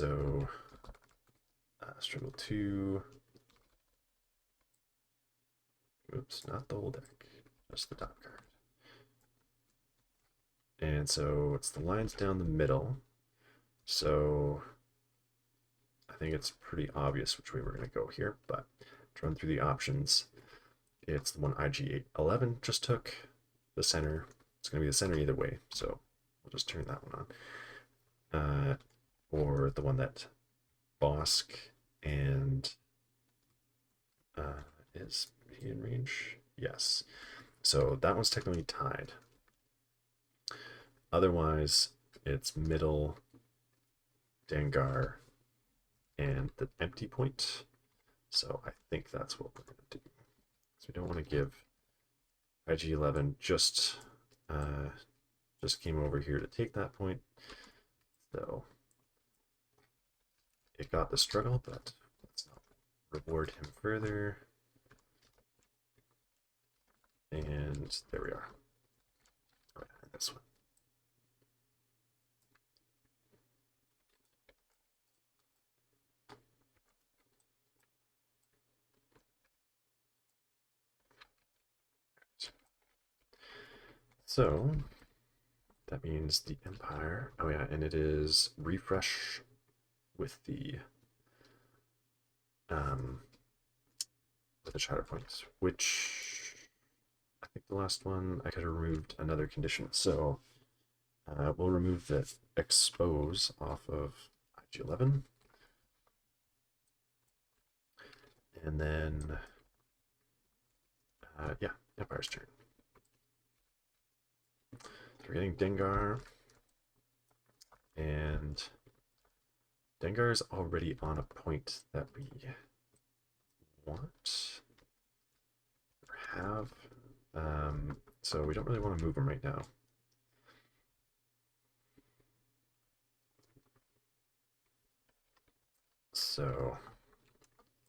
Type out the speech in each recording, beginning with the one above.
So, struggle 2. Oops, not the whole deck, just the top card. And so it's the lines down the middle. So I think it's pretty obvious which way we're going to go here, but to run through the options, it's the one IG-88B just took, the center. It's going to be the center either way, so we'll just turn that one on. Or the one that Bossk and is he in range? Yes. So that one's technically tied. Otherwise, it's middle, Dengar, and the empty point. So I think that's what we're going to do. So we don't want to give IG-11 just came over here to take that point. So it got the struggle, but let's not reward him further. And there we are. Oh, yeah, and this one. So that means the Empire. Oh yeah, and it is refresh with the Shatterpoint, which I think the last one I could have removed another condition. So we'll remove the expose off of IG-11. And then yeah, Empire's turn. So we're getting Dengar, and Dengar is already on a point that we want or have. So we don't really want to move him right now. So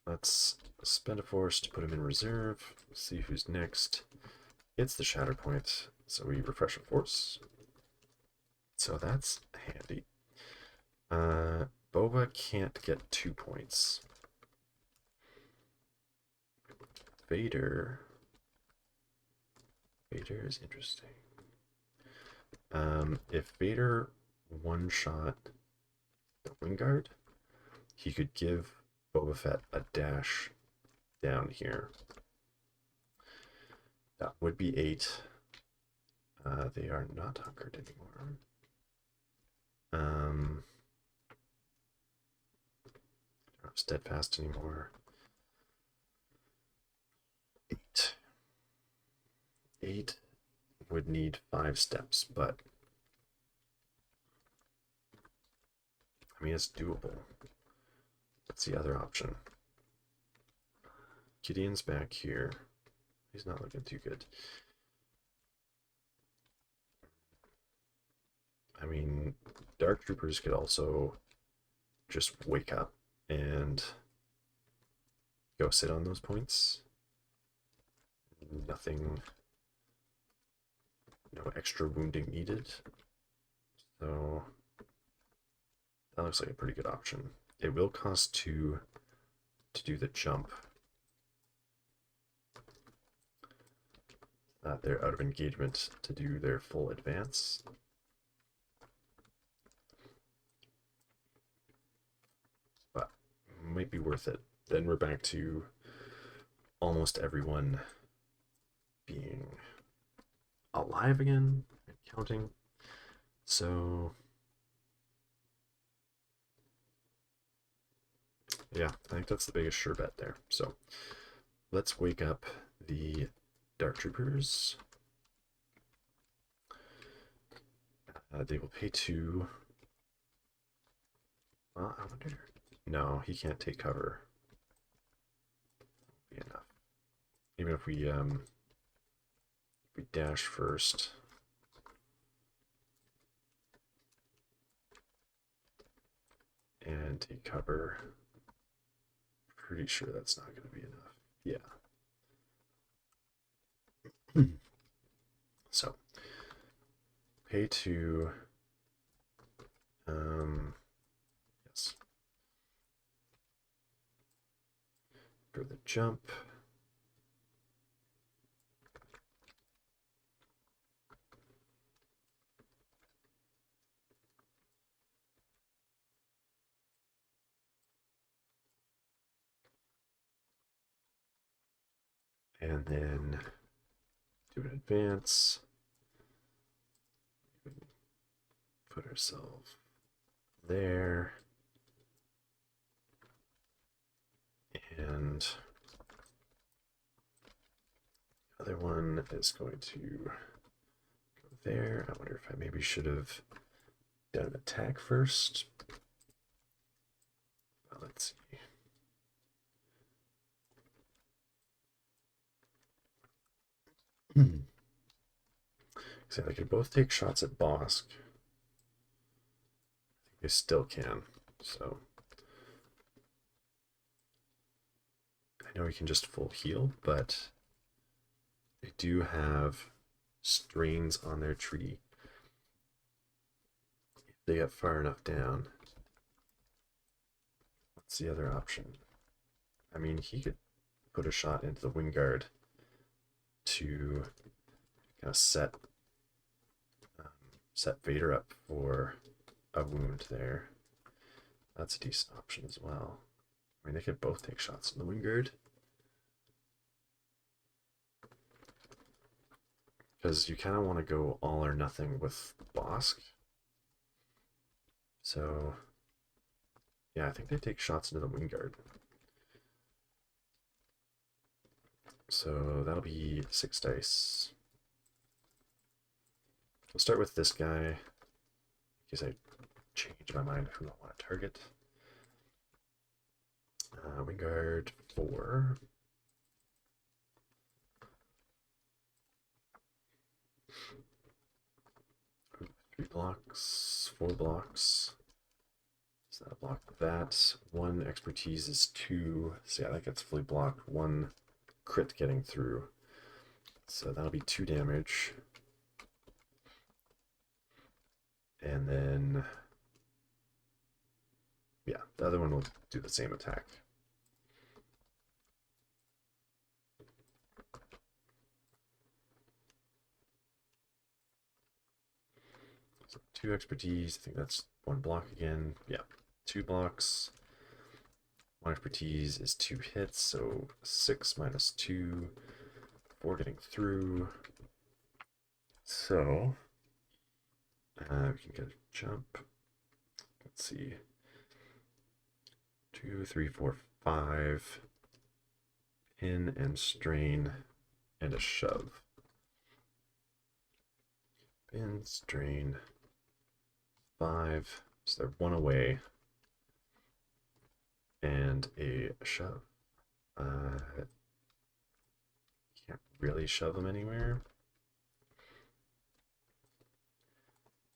let's spend a force to put him in reserve. See who's next. It's the Shatterpoint, so we refresh a force. So that's handy. Boba can't get 2 points. Vader is interesting. If Vader one-shot the Wingguard, he could give Boba Fett a dash down here. That would be 8. They are not hunkered anymore. Don't have steadfast anymore. 8. 8 would need 5 steps, but I mean, it's doable. That's the other option. Gideon's back here. He's not looking too good. I mean, Dark Troopers could also just wake up and go sit on those points. Nothing, no extra wounding needed. So that looks like a pretty good option. It will cost 2 to do the jump. They're out of engagement to do their full advance. But might be worth it. Then we're back to almost everyone being alive again and counting. So yeah, I think that's the biggest sure bet there. So let's wake up the Dark Troopers. They will pay 2. Well, I wonder. No, he can't take cover. Be enough. Even if we dash first. And take cover. Pretty sure that's not going to be enough. Yeah. So, pay 2. Yes. for the jump. And then do an advance. Put ourselves there. And the other one is going to go there. I wonder if I maybe should have done an attack first. Well, let's see. So they could both take shots at Bossk. I think they still can. So I know he can just full heal, but they do have strains on their tree. If they get far enough down, what's the other option? I mean, he could put a shot into the Wingard to kind of set Vader up for a wound there. That's a decent option as well. I mean, they could both take shots in the Wingard. Because you kind of want to go all or nothing with Bossk. So, yeah, I think they take shots into the Wingard. So that'll be 6 dice. We'll start with this guy, in case I change my mind who I want to target. Wingard 4. Ooh, 3 blocks, 4 blocks. So that'll block that. 1 expertise is 2. So yeah, that gets fully blocked. 1 crit getting through. So that'll be 2 damage. And then, yeah, the other one will do the same attack. So 2 expertise, I think that's 1 block again. Yeah, 2 blocks. 1 expertise is 2 hits, so 6 minus 2, 4 getting through. So, we can get a jump. Let's see. 2, 3, 4, 5. Pin and strain and a shove. Pin, strain, 5. So they're 1 away. And a shove. Can't really shove them anywhere.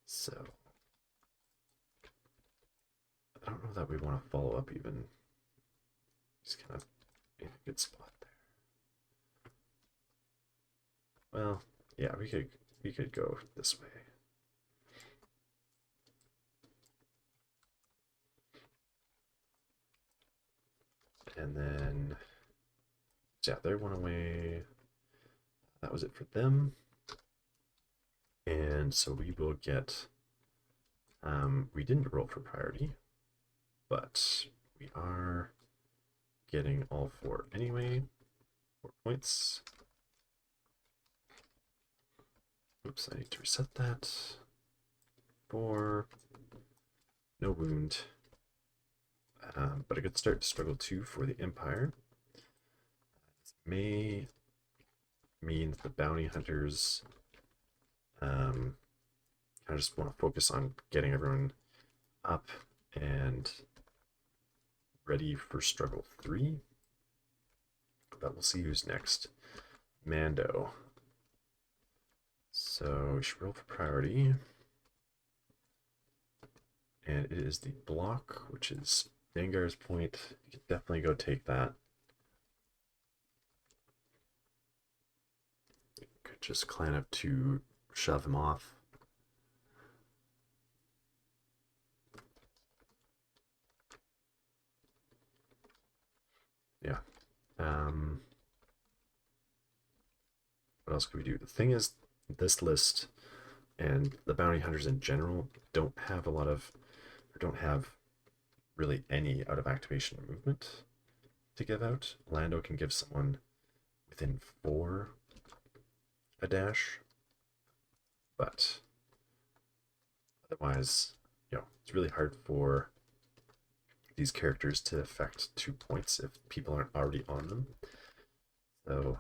So I don't know that we want to follow up even. Just kind of in a good spot there. Well, yeah, we could go this way. And then, yeah, they're 1 away. That was it for them. And so we will get, we didn't roll for priority, but we are getting all 4 anyway. 4 points. Oops, I need to reset that. 4. No wound. But a good start to struggle 2 for the Empire. This may mean that the bounty hunters I just want to focus on getting everyone up and ready for struggle 3. But we'll see who's next. Mando. So we should roll for priority. And it is the block, which is Dengar's point. You can definitely go take that. Could just clan up to shove him off. Yeah. What else could we do? The thing is, this list and the bounty hunters in general don't have a lot of, or don't have really any out of activation movement to give out. Lando can give someone within 4 a dash, but otherwise, it's really hard for these characters to affect 2 points if people aren't already on them. So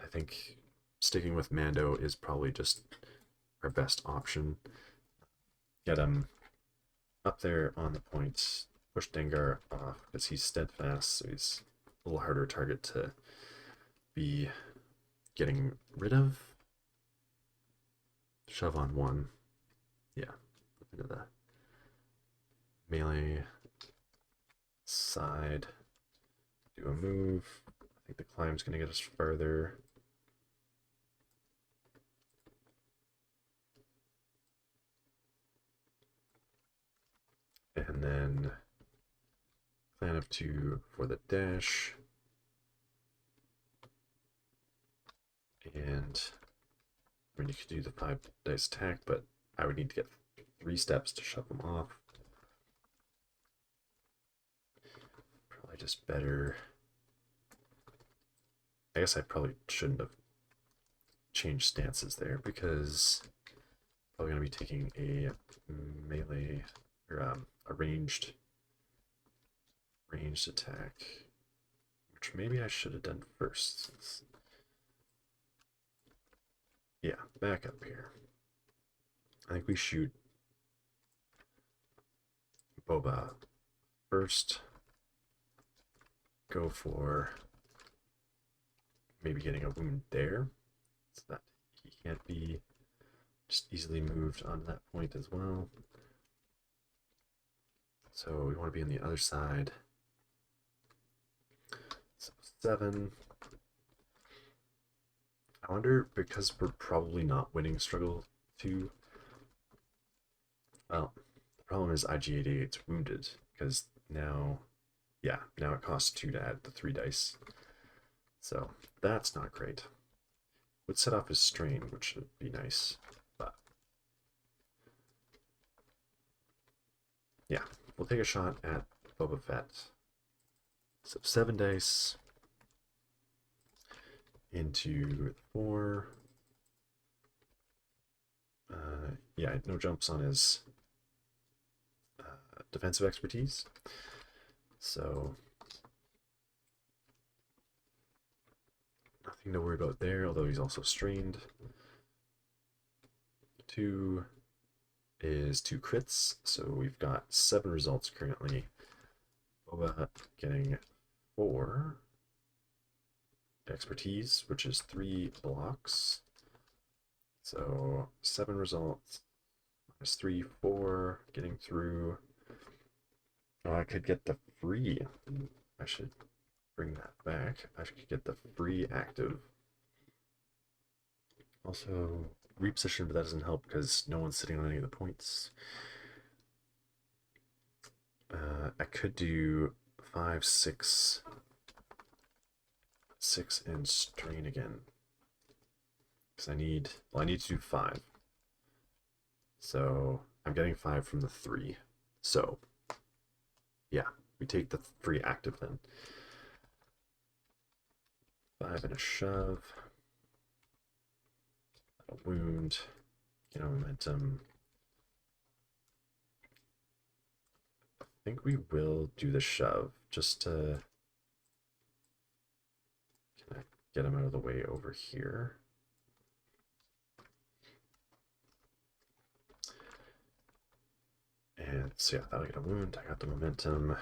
I think sticking with Mando is probably just our best option. Get him up there on the point, push Dengar off because he's steadfast, so he's a little harder target to be getting rid of. Shove on 1. Yeah, into the melee side. Do a move. I think the climb's going to get us further. And then clan of 2 for the dash. And I mean, you could do the 5 dice attack, but I would need to get 3 steps to shove them off. Probably just better. I guess I probably shouldn't have changed stances there because I'm probably going to be taking a melee or a ranged attack, which maybe I should have done first. Yeah, back up here. I think we shoot Boba first. Go for maybe getting a wound there so that he can't be just easily moved onto that point as well. So we want to be on the other side. So 7. I wonder, because we're probably not winning struggle 2. Well, the problem is IG-88's wounded because now it costs 2 to add the 3 dice. So that's not great. Would set off his strain, which would be nice, but yeah, we'll take a shot at Boba Fett. So 7 dice into 4. Yeah, no jumps on his defensive expertise. So nothing to worry about there, although he's also strained. 2 is 2 crits, so we've got 7 results currently. Boba getting 4 expertise, which is 3 blocks. So 7 results, minus 3, 4, getting through. Oh, I could get the free. I should bring that back. I should get the free active. Also, reposition, but that doesn't help because no one's sitting on any of the points. I could do 5, 6, 6 and strain again. Because I need to do 5. So I'm getting 5 from the 3. So yeah, we take the free active then. 5 and a shove. A wound. Get on momentum. I think we will do the shove just to get him out of the way over here. And so yeah, that'll get a wound. I got the momentum.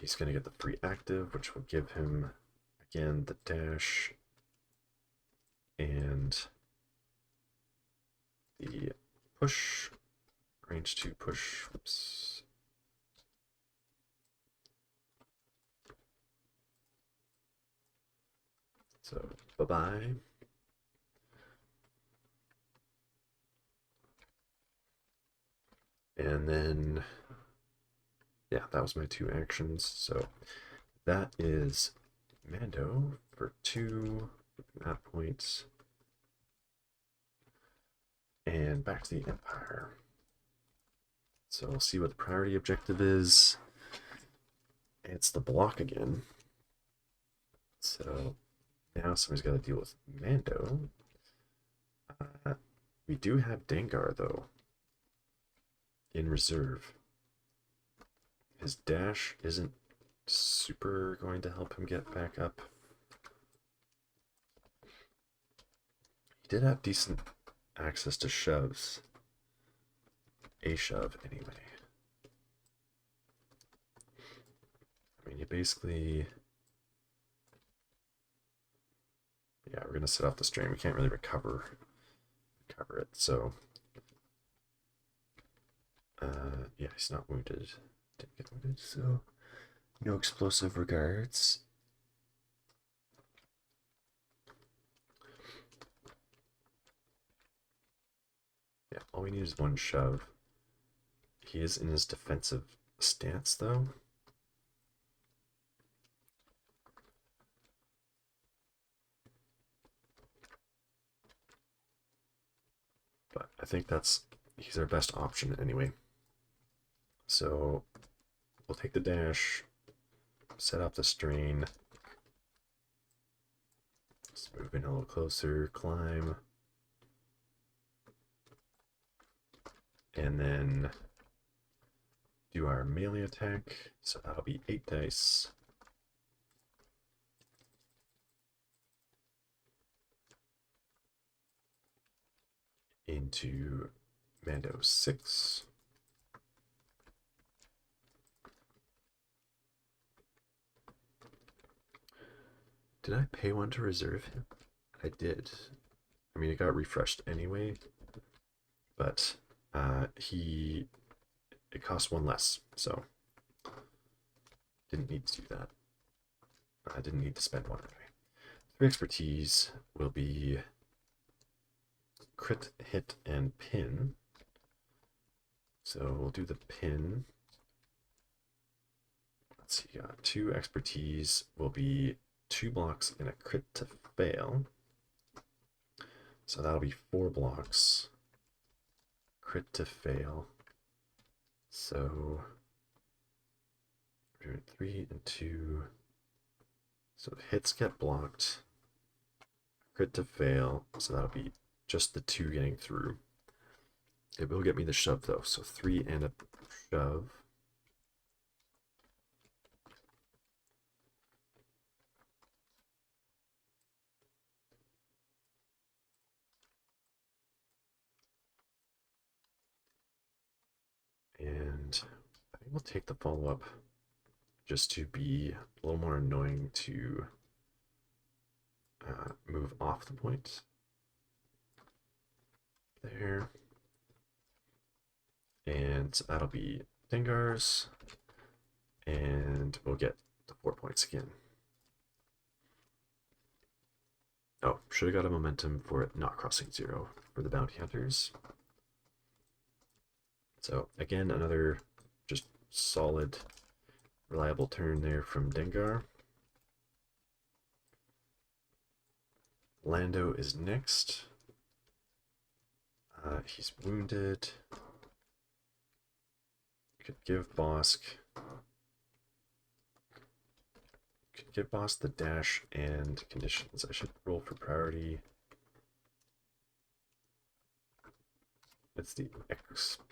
He's going to get the free active, which will give him, again, the dash and the push. Range 2 push. Whoops. So, bye-bye. And then, yeah, that was my 2 actions. So that is Mando for 2 map points. And back to the Empire. So we'll see what the priority objective is. It's the block again. So now somebody's got to deal with Mando. We do have Dengar, though, in reserve. His dash isn't super going to help him get back up. He did have decent access to shoves. A shove, anyway. I mean, you basically... Yeah, we're going to set off the strain. We can't really recover it, so... yeah, he's not wounded. Didn't get wounded, so... No explosive regards. Yeah, all we need is one shove. He is in his defensive stance, though. But I think he's our best option anyway. So we'll take the dash, set up the strain. Let's move in a little closer, climb. And then do our melee attack. So that'll be 8 dice. Into Mando 6. Did I pay one to reserve him? I did. I mean, it got refreshed anyway, but it cost 1 less, so didn't need to do that. I didn't need to spend 1 anyway. 3 expertise will be crit, hit, and pin. So we'll do the pin. Let's see, 2 expertise will be 2 blocks and a crit to fail. So that'll be 4 blocks. Crit to fail. So we're doing 3 and 2. So hits get blocked. Crit to fail. So that'll be just the 2 getting through. It will get me the shove though. So 3 and a shove. And I think we'll take the follow-up just to be a little more annoying to move off the point. There. And so that'll be Dengar's. And we'll get the 4 points again. Oh, should have got a momentum for it not crossing 0 for the bounty hunters. So again, another just solid, reliable turn there from Dengar. Lando is next. He's wounded. Could give Bossk. Could give Bossk the dash and conditions. I should roll for priority. It's the expertise.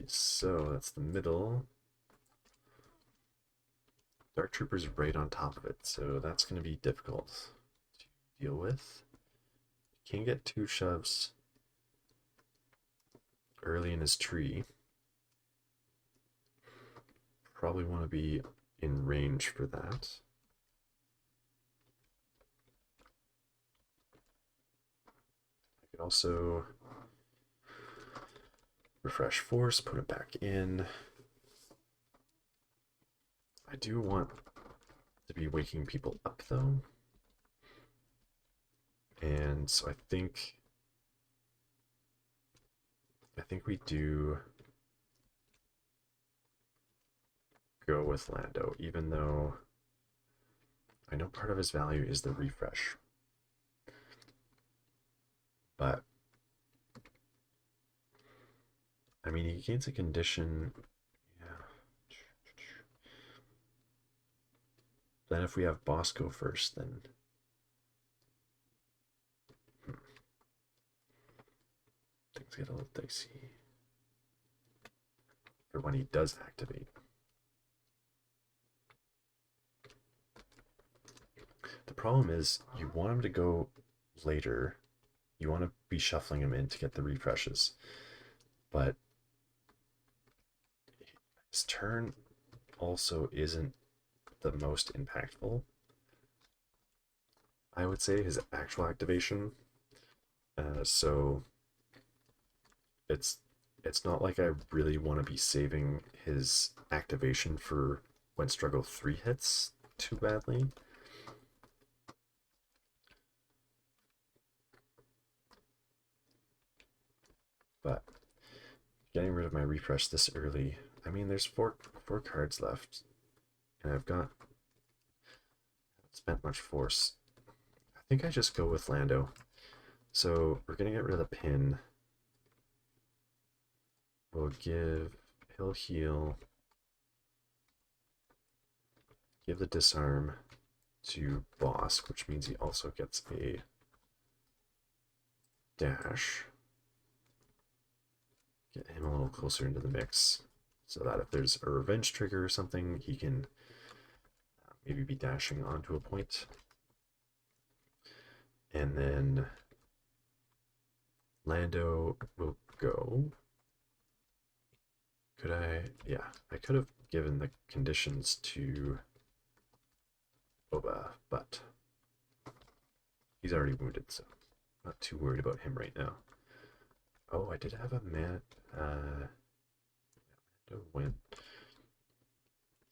So that's the middle. Dark Trooper's right on top of it, so that's going to be difficult to deal with. You can get 2 shoves early in his tree. Probably want to be in range for that. I could also refresh force, put it back in. I do want to be waking people up though. And so I think we do go with Lando, even though I know part of his value is the refresh, but I mean, he gains a condition. Yeah. Then if we have Bossk go first, then things get a little dicey for when he does activate. The problem is you want him to go later. You want to be shuffling him in to get the refreshes, but his turn also isn't the most impactful. I would say his actual activation. So it's not like I really want to be saving his activation for when struggle 3 hits too badly. But getting rid of my refresh this early, I mean, there's four cards left, and I've got spent much force. I think I just go with Lando. So we're gonna get rid of the pin. He'll heal, give the disarm to Bossk, which means he also gets a dash. Get him a little closer into the mix so that if there's a revenge trigger or something, he can maybe be dashing onto a point. And then Lando will go. Could I? Yeah, I could have given the conditions to Boba, but he's already wounded, so I'm not too worried about him right now. Oh, I did have a Mando went.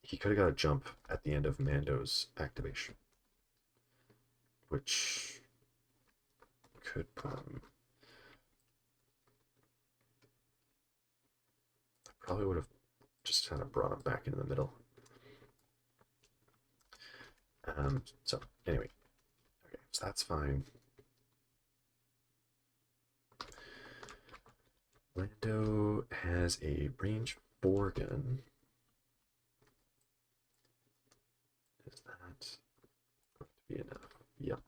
He could have got a jump at the end of Mando's activation, which could put him. I probably would have just kind of brought him back into the middle. So anyway, okay, so that's fine. Lando has a range 4 gun. Is that going to be enough? Yep.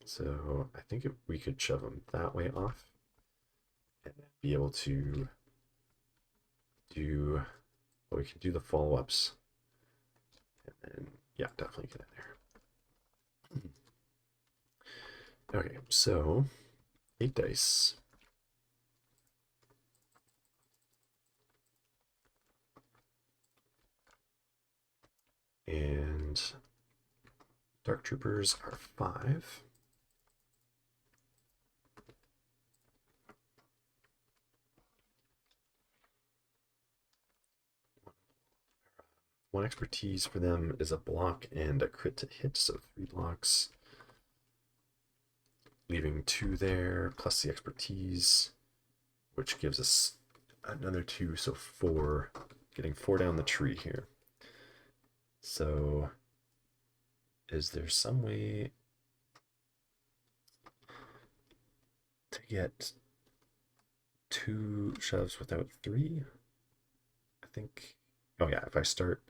So I think we could shove him that way off and then be able to do, well, we can do the follow-ups and then, yeah, definitely get in there. Okay, so 8 dice. And Dark Troopers are 5. One expertise for them is a block and a crit to hit, so 3 blocks. Leaving 2 there, plus the expertise, which gives us another 2, so 4. Getting 4 down the tree here. So, is there some way to get 2 shoves without 3? I think. Oh yeah, if I start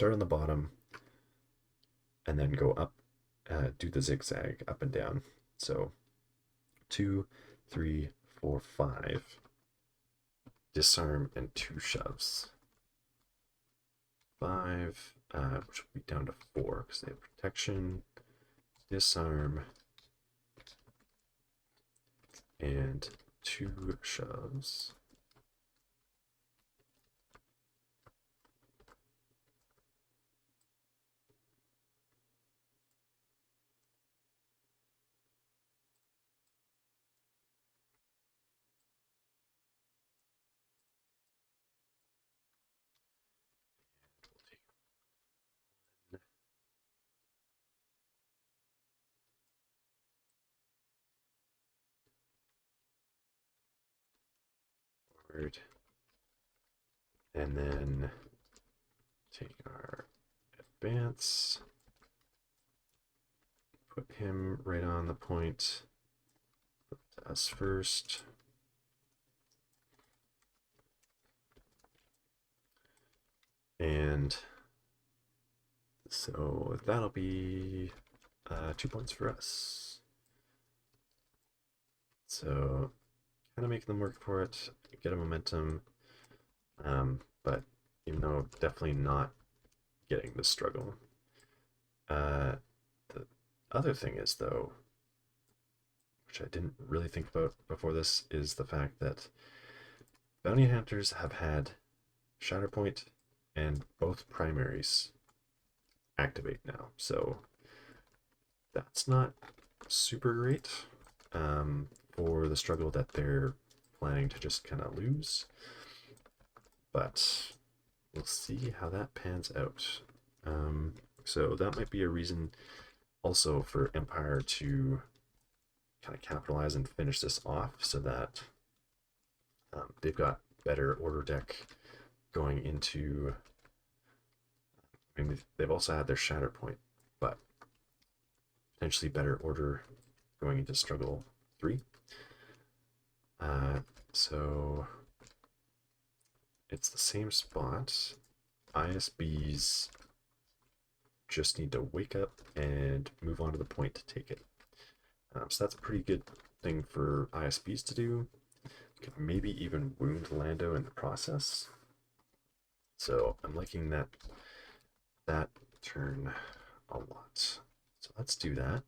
on the bottom and then go up, do the zigzag up and down. So 2, 3, 4, 5. Disarm and 2 shoves. 5, which will be down to 4 because they have protection, disarm, and 2 shoves. Forward. And then take our advance. Put him right on the point. Put us first. And so that'll be 2 points for us. So kind of making them work for it, get a momentum, but even though definitely not getting the struggle. The other thing is, though, which I didn't really think about before this, is the fact that bounty hunters have had Shatterpoint and both primaries activate now, so that's not super great for the struggle that they're planning to just kind of lose, but we'll see how that pans out. So that might be a reason also for Empire to kind of capitalize and finish this off, so that they've got better order deck going into. I mean, they've also had their Shatterpoint, but potentially better order going into Struggle 3. So it's the same spot. ISBs just need to wake up and move on to the point to take it. So that's a pretty good thing for ISBs to do. Could maybe even wound Lando in the process. So I'm liking that turn a lot. So let's do that.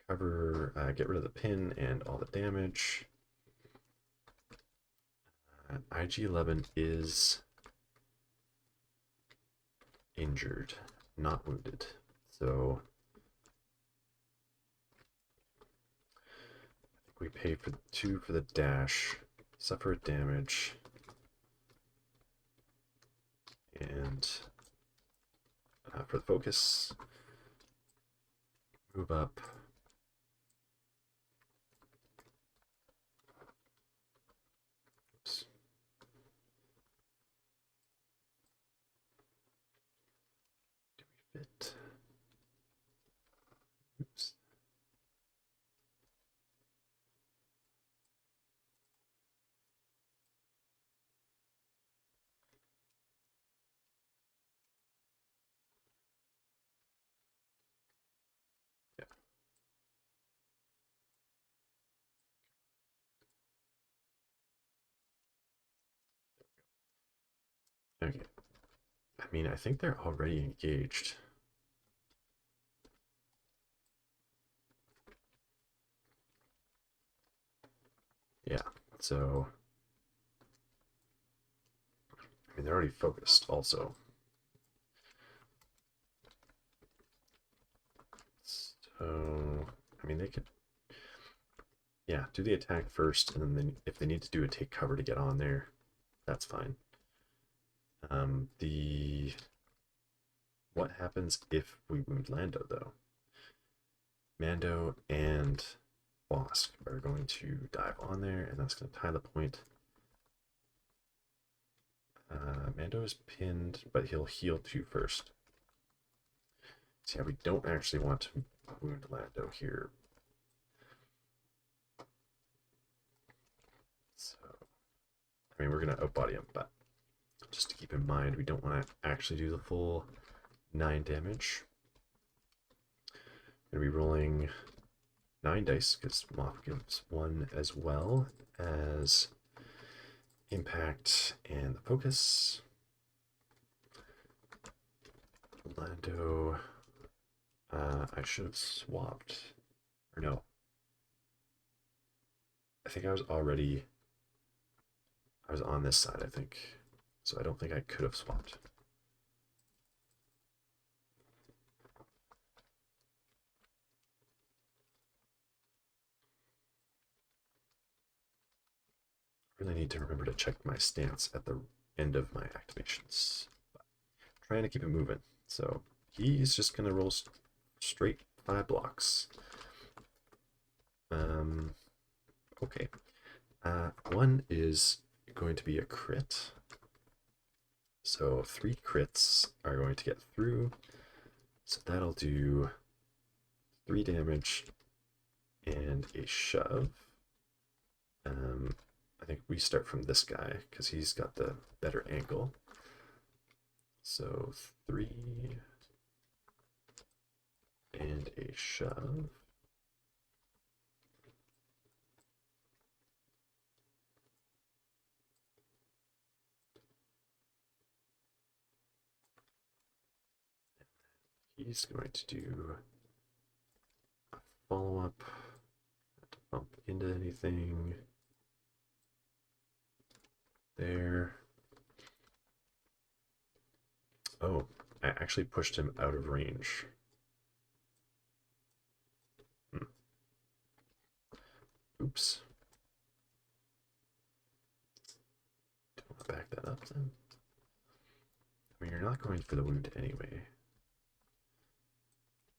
Cover, get rid of the pin and all the damage. IG-11 is injured, not wounded. So I think we pay for 2 for the dash, suffer damage, and for the focus, move up. Oops. Do we fit? Oops. Yeah. Okay. I mean, I think they're already engaged. Yeah, so I mean, they're already focused also. So, I mean, they could, yeah, do the attack first, and then if they need to do a take cover to get on there, that's fine. What happens if we wound Lando, though? Mando and Bossk are going to dive on there, and that's going to tie the point. Mando is pinned, but he'll heal 2 first. So yeah, we don't actually want to wound Lando here. So, I mean, we're going to outbody him, but just to keep in mind, we don't want to actually do the full 9 damage. Going to be rolling 9 dice, because Moff gives 1 as well as impact and the focus. Lando, I should have swapped, or no, I think I was on this side, I think, so I don't think I could have swapped. Really need to remember to check my stance at the end of my activations. But trying to keep it moving. So he's just gonna roll straight 5 blocks. Okay. 1 is going to be a crit. So 3 crits are going to get through. So that'll do 3 damage and a shove. I think we start from this guy because he's got the better angle. So 3 and a shove. He's going to do a follow-up, not to bump into anything there. Oh, I actually pushed him out of range. Oops. Don't want to back that up then. I mean, you're not going for the wound anyway.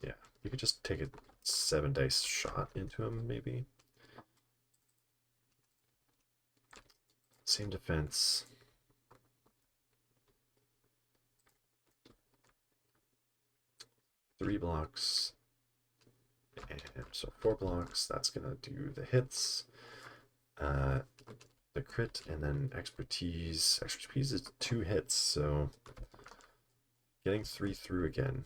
Yeah, you could just take a 7 dice shot into him, maybe. Same defense. Three blocks. And so 4 blocks, that's gonna do the hits. The crit, and then expertise. Expertise is 2 hits, so getting 3 through again.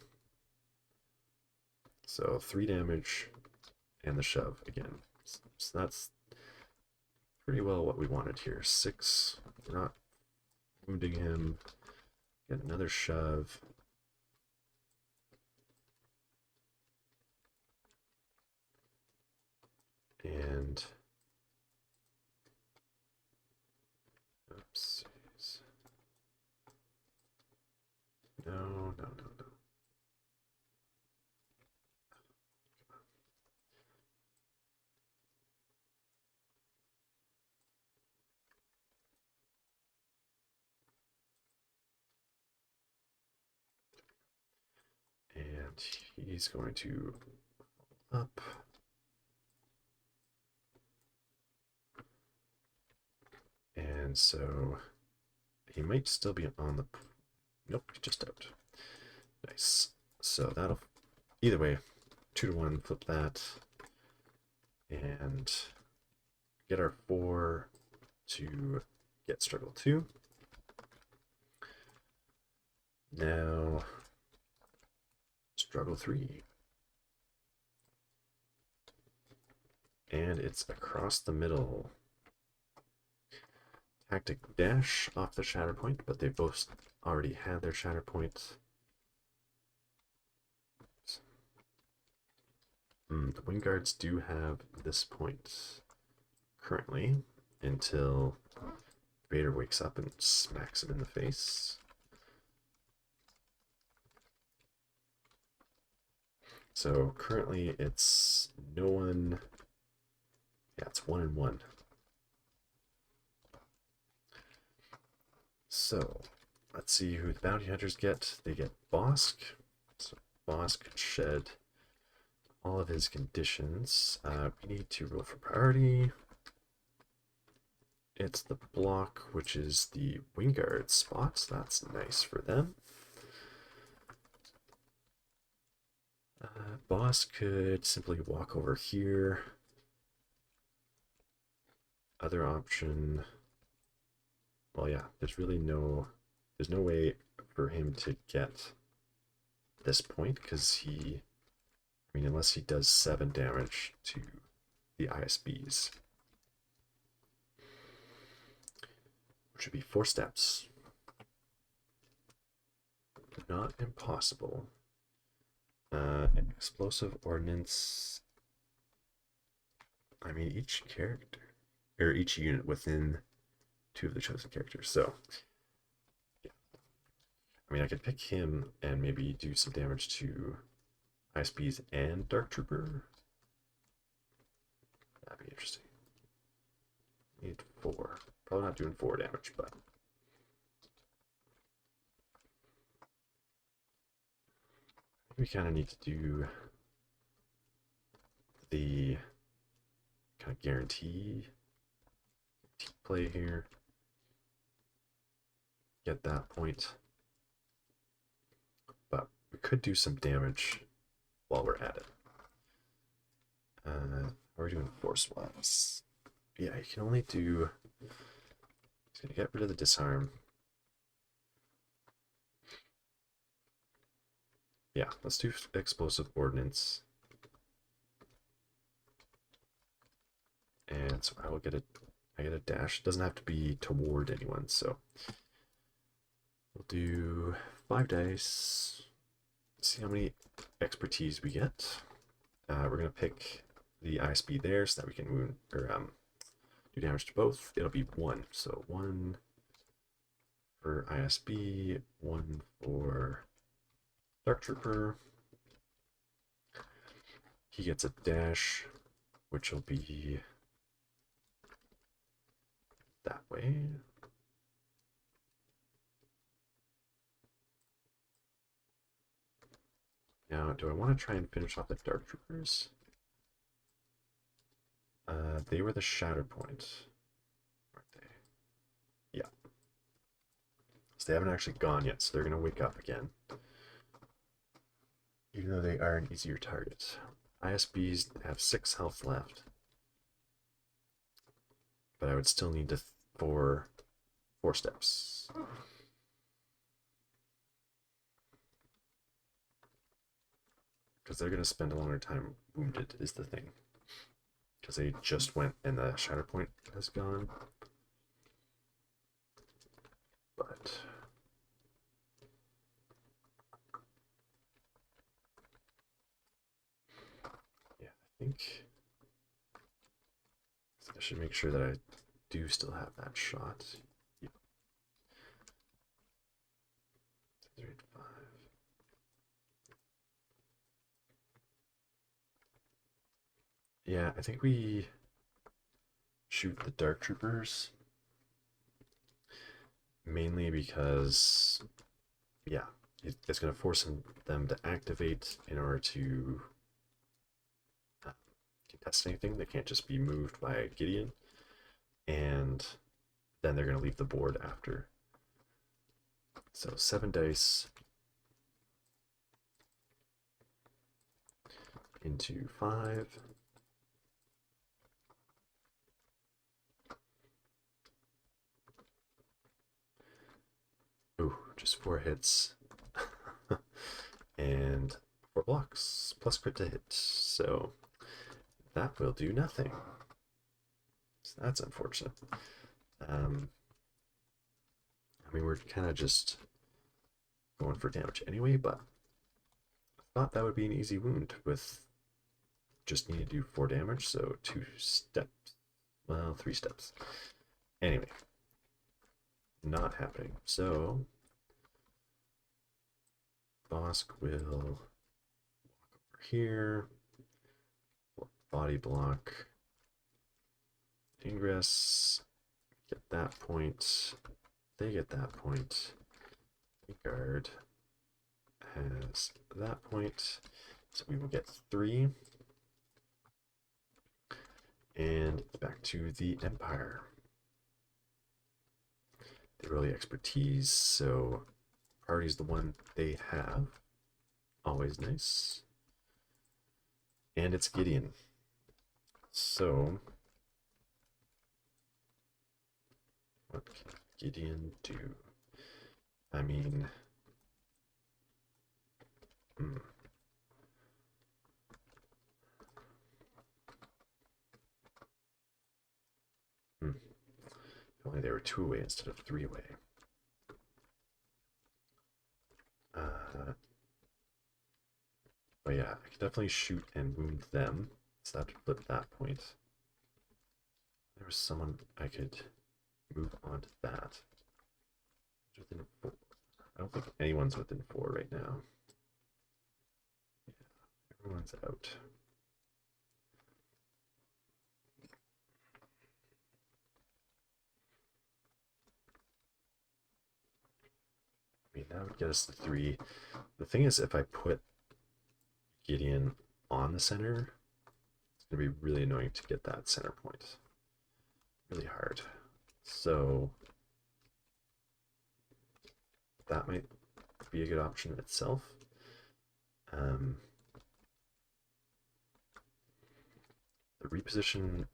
So 3 damage and the shove again. So that's pretty well what we wanted here. 6, we're not wounding him. Get another shove. And oopsies. No. And he's going to up. And so he might still be on the... Nope, just out. Nice. So that'll... Either way, 2 to 1, flip that. And get our 4 to get struggle 2. Now, struggle 3. And it's across the middle. Tactic dash off the Shatterpoint, but they both already had their Shatterpoint. The Wingguards do have this point currently until Vader wakes up and smacks him in the face. So currently it's no one. Yeah, it's 1 and 1. So let's see who the bounty hunters get. They get Bossk. So Bossk can shed all of his conditions. We need to roll for priority. It's the block, which is the Wingguard spot. That's nice for them. Boss could simply walk over here. Other option. Well, yeah, there's no way for him to get this point because unless he does 7 damage to the ISBs, which would be 4 steps. Not impossible. An explosive ordnance. Each character, or each unit within 2 of the chosen characters. So, yeah. I could pick him and maybe do some damage to ISBs and Dark Trooper. That'd be interesting. Need 4. Probably not doing 4 damage, but we kind of need to do the kind of guarantee play here. Get that point. But we could do some damage while we're at it. How are we doing force-wise? Yeah, you can only do... He's gonna get rid of the disarm. Yeah, let's do explosive ordnance. And so I get a dash. It doesn't have to be toward anyone, so we'll do 5 dice. See how many expertise we get. We're gonna pick the ISB there so that we can wound or do damage to both. It'll be 1, so 1 for ISB, 1 for Dark Trooper. He gets a dash, which will be that way. Now, do I want to try and finish off the Dark Troopers? They were the Shatterpoint, aren't they? Yeah. So they haven't actually gone yet, so they're going to wake up again. Even though they are an easier target. ISBs have 6 health left. But I would still need to 4 steps. Because they're going to spend a longer time wounded, is the thing. Because they just went and the Shatterpoint has gone. But... yeah, I think... I should make sure that I do still have that shot. Yep. 3, 5. Yeah, I think we shoot the Dark Troopers. Mainly because, yeah, it's going to force them to activate in order to contest anything. They can't just be moved by Gideon. And then they're going to leave the board after. So 7 dice into 5. Ooh, just 4 hits. And 4 blocks, plus crit to hit. So that will do nothing. So that's unfortunate. I mean, we're kind of just going for damage anyway, but I thought that would be an easy wound with just need to do 4 damage, so 2 steps. Well, 3 steps. Anyway, not happening. So Bossk will walk over here, body block, ingress, get that point, they get that point, guard has that point, so we will get 3, and back to the Empire. They roll the expertise, so priority's the one they have. Always nice. And it's Gideon. So, what can Gideon do? I mean, If only they were 2-way instead of 3-way. But yeah, I could definitely shoot and wound them. So that would flip that point. There was someone I could move on to that. Within 4. I don't think anyone's within 4 right now. Yeah, everyone's out. I mean, that would get us to 3. The thing is, if I put Gideon on the center, it's going to be really annoying to get that center point. Really hard. So that might be a good option itself. The reposition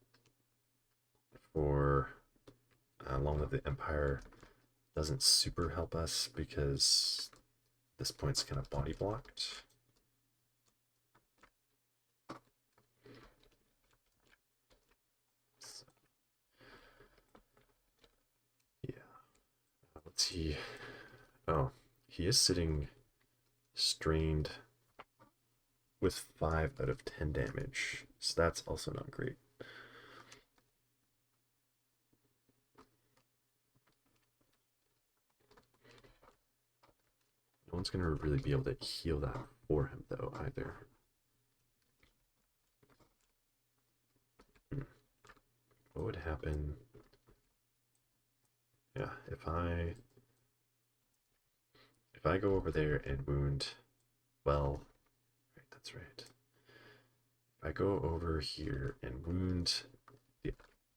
for Long Live the Empire doesn't super help us because this point's kind of body blocked. So, yeah. Let's see. Oh, he is sitting strained with 5 out of 10 damage. So that's also not great. No one's going to really be able to heal that for him, though, either. What would happen? Yeah, if I go over there and wound, well, right, that's right. If I go over here and wound the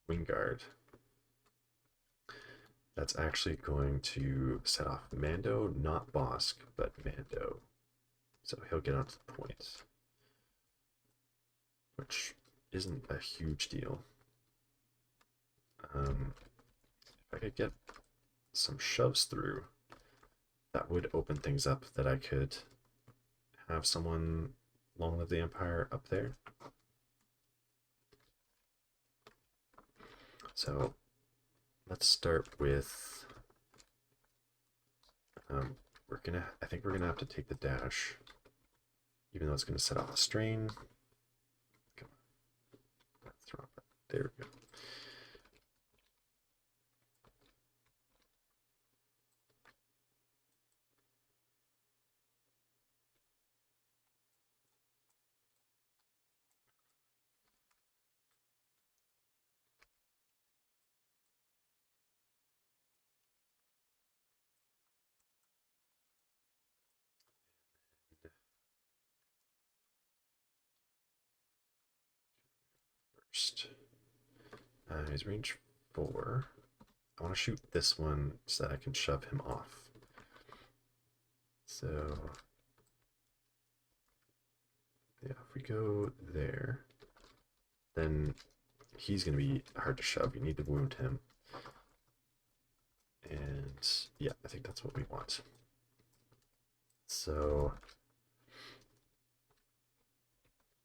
Wingguard, that's actually going to set off Mando, not Bossk, but Mando. So he'll get onto the point, which isn't a huge deal. If I could get some shoves through, that would open things up that I could have someone Long Live the Empire up there. So let's start with I think we're gonna have to take the dash, even though it's gonna set off the strain. Come on. That's wrong. There we go. First, he's range 4. I want to shoot this one so that I can shove him off. So, yeah, if we go there, then he's going to be hard to shove. You need to wound him. And yeah, I think that's what we want. So,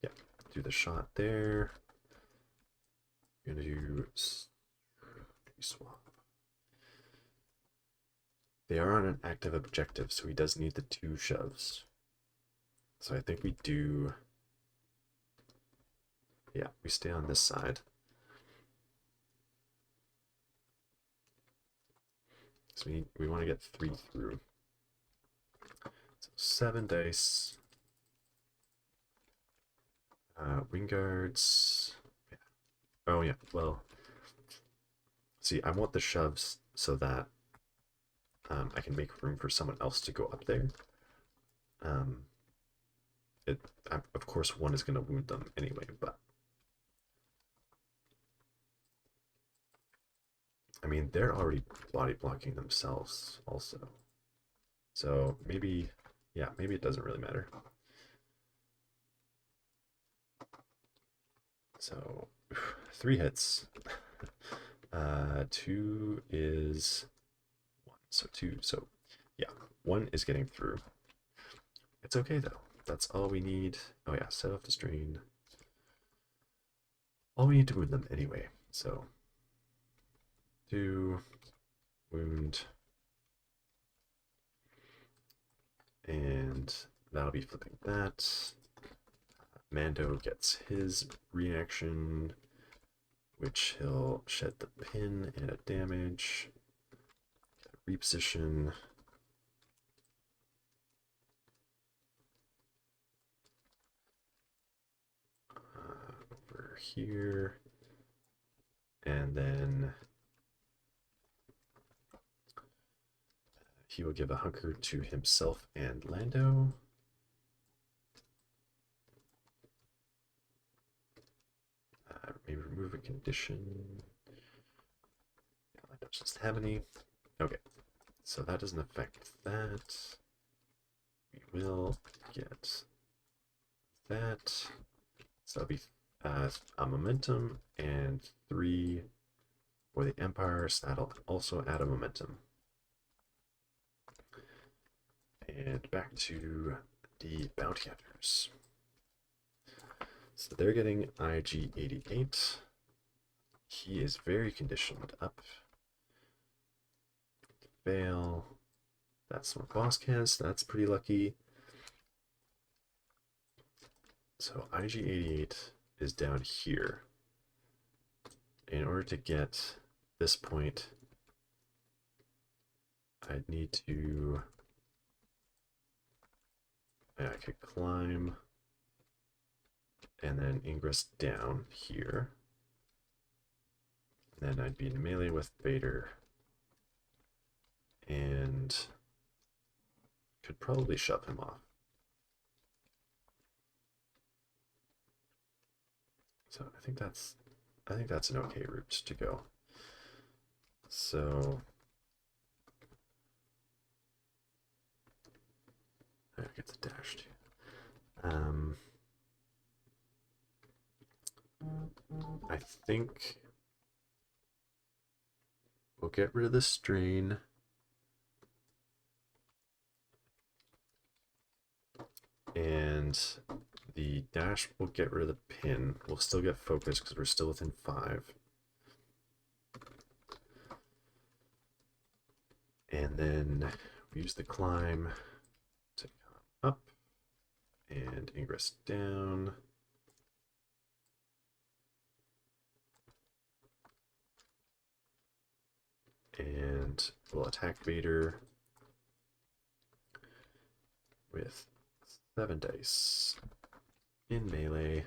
yeah, do the shot there. We're going to do swap. They are on an active objective, so he does need the 2 shoves. So I think we do... Yeah, we stay on this side. So we want to get 3 through. So 7 dice. Wingguards. Yeah. Oh yeah, well... See, I want the shoves so that I can make room for someone else to go up there. Of course, one is going to wound them anyway, but I mean, they're already body blocking themselves also. So maybe, yeah, maybe it doesn't really matter. So 3 hits. 2 is 1. So 2. So yeah, 1 is getting through. It's okay though. That's all we need. Oh yeah, set off the strain. All we need to wound them anyway. So 2 wound, and that'll be flipping that. Mando gets his reaction, which he'll shed the pin and a damage. Reposition. Over here. And then he will give a hunker to himself and Lando. Maybe remove a condition. Yeah, Lando doesn't have any. Okay, so that doesn't affect that. We will get that. So that'll be a momentum, and 3 for the Empire, so that'll also add a momentum. And back to the bounty hunters. So they're getting IG-88. He is very conditioned up. Fail. That's what Bossk has, so that's pretty lucky. So IG-88 is down here. In order to get this point, I'd need to... I could climb and then ingress down here. And then I'd be in melee with Vader. And could probably shove him off. So I think that's an okay route to go. So I get the dash too. I think we'll get rid of the strain. And the dash will get rid of the pin. We'll still get focus because we're still within 5. And then we use the climb to come up and ingress down. And we'll attack Vader with 7 dice in melee.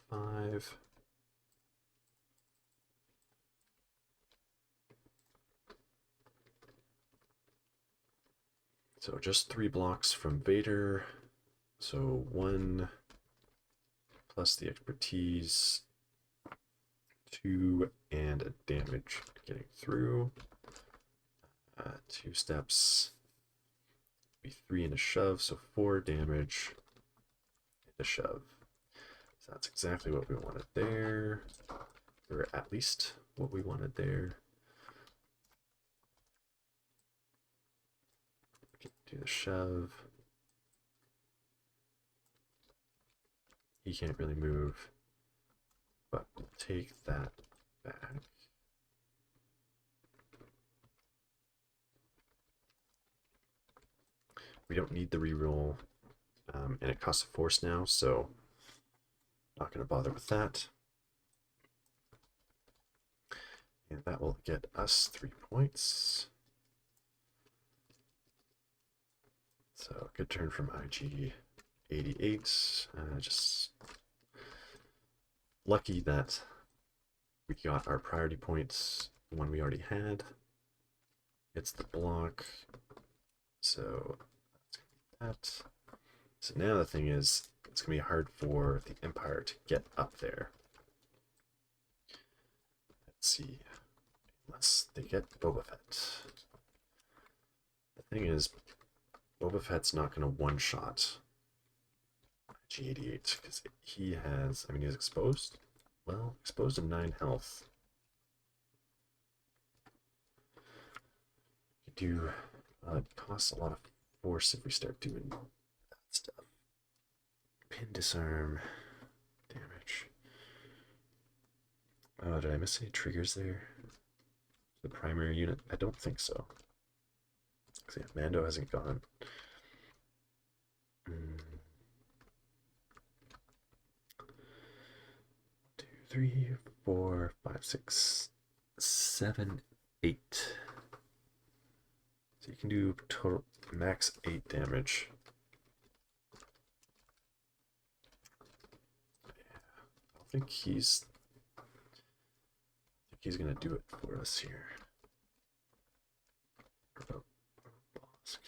Five. So just 3 blocks from Vader. So 1 plus the expertise, 2 and a damage getting through. 2 steps, be 3 and a shove, so 4 damage and a shove. So that's exactly what we wanted there, or at least what we wanted there. Do the shove. He can't really move, but we'll take that back. We don't need the reroll, and it costs a force now, so not going to bother with that. And that will get us 3 points. So good turn from IG-88. Just lucky that we got our priority points when we already had. It's the block. So that's that. So now the thing is, it's going to be hard for the Empire to get up there. Let's see. Unless they get Boba Fett. The thing is, Boba Fett's not going to one-shot IG-88 because he has, I mean, he's exposed. Well, exposed to 9 health. You do, it costs a lot of force if we start doing that stuff. Pin disarm, damage. Oh, did I miss any triggers there? The primary unit? I don't think so. See, Mando hasn't gone. 1, 2, 3, 4, 5, 6, 7, 8. So you can do total max 8 damage. I don't think he's gonna do it for us here. What about Bossk?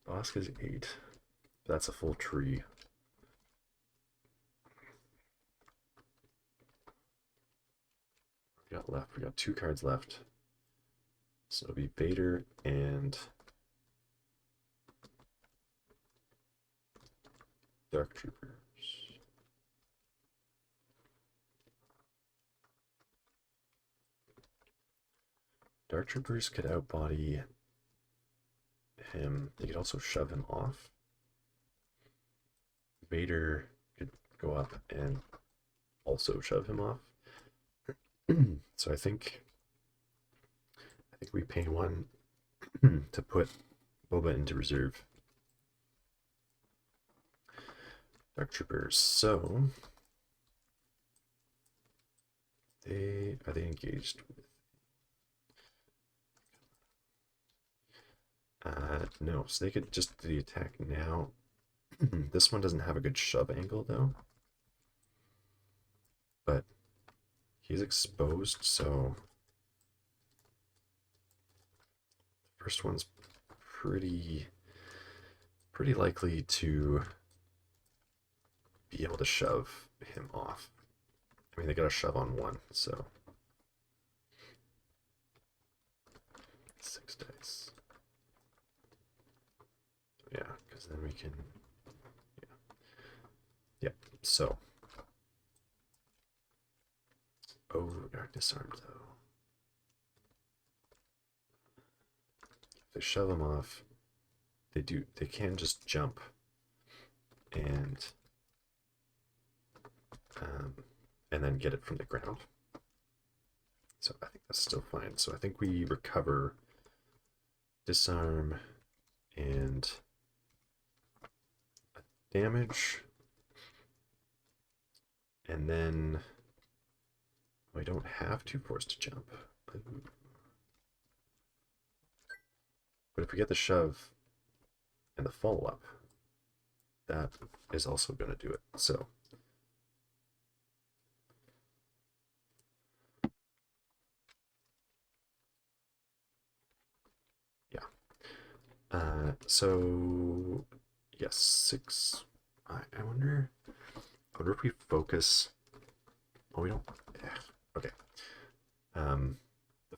Bossk is 8. That's a full tree. We got left. We got 2 cards left. So it'll be Vader and Dark Troopers. Dark Troopers could outbody him. They could also shove him off. Vader could go up and also shove him off. So I think we pay one to put Boba into reserve. Dark Troopers. So are they engaged with? No, so they could just do the attack now. This one doesn't have a good shove angle though, but he's exposed, so the first one's pretty likely to be able to shove him off. I mean, they got a shove on one, so 6 dice. Yeah, because then we can. Yeah. So. Oh, we are disarmed though. If they shove him off, they can just jump and then get it from the ground. So I think that's still fine. So I think we recover disarm and damage, and then we don't have to force to jump. But if we get the shove and the follow-up, that is also going to do it. So so yes, 6. I wonder if we focus. Oh, we don't. Okay. The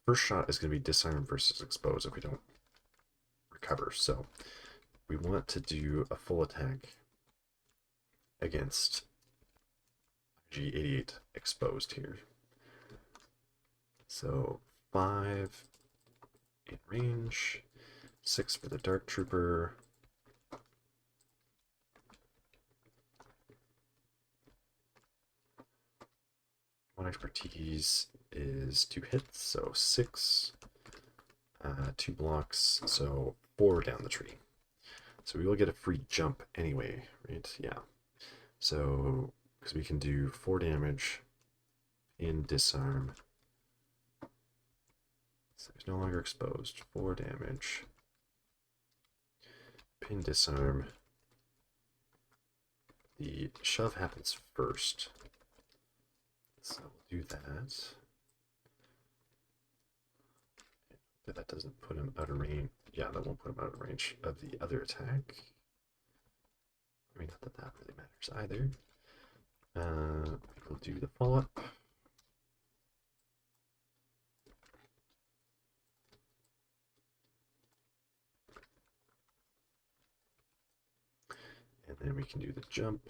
first shot is going to be disarm versus expose if we don't recover. So we want to do a full attack against IG-88 exposed here. So 5 in range. 6 for the Dark Trooper. One expertise is 2 hits, so 6. 2 blocks, so 4 down the tree. So we will get a free jump anyway, right? Yeah. So, because we can do 4 damage in disarm. So he's no longer exposed. 4 damage. Pin disarm. The shove happens first. So we'll do that. That doesn't put him out of range. Yeah, that won't put him out of range of the other attack. I mean, not that that really matters either. We'll do the follow-up. And then we can do the jump.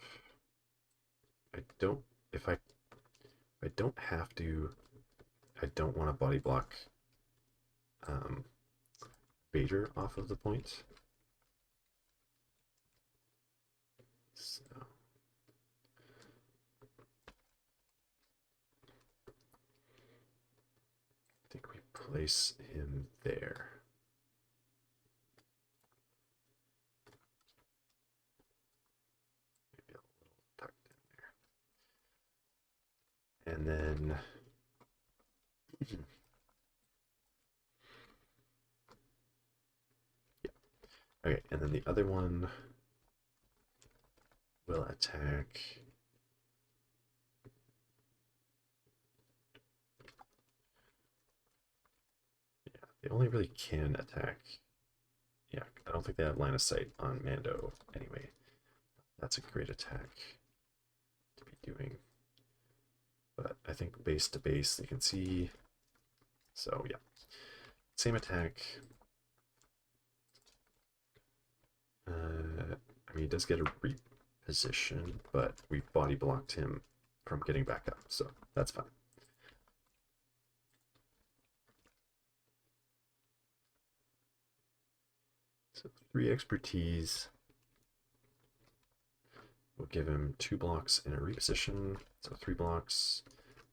If I don't have to, I don't want to body block Vader off of the point. So I think we place him there. Maybe a little tucked in there. And then okay, and then the other one will attack. Yeah, they only really can attack. Yeah, I don't think they have line of sight on Mando anyway. That's a great attack to be doing. But I think base to base they can see. So yeah, same attack. I mean, he does get a position, but we've body blocked him from getting back up, so that's fine. So 3 expertise. We'll give him 2 blocks and a reposition. So 3 blocks.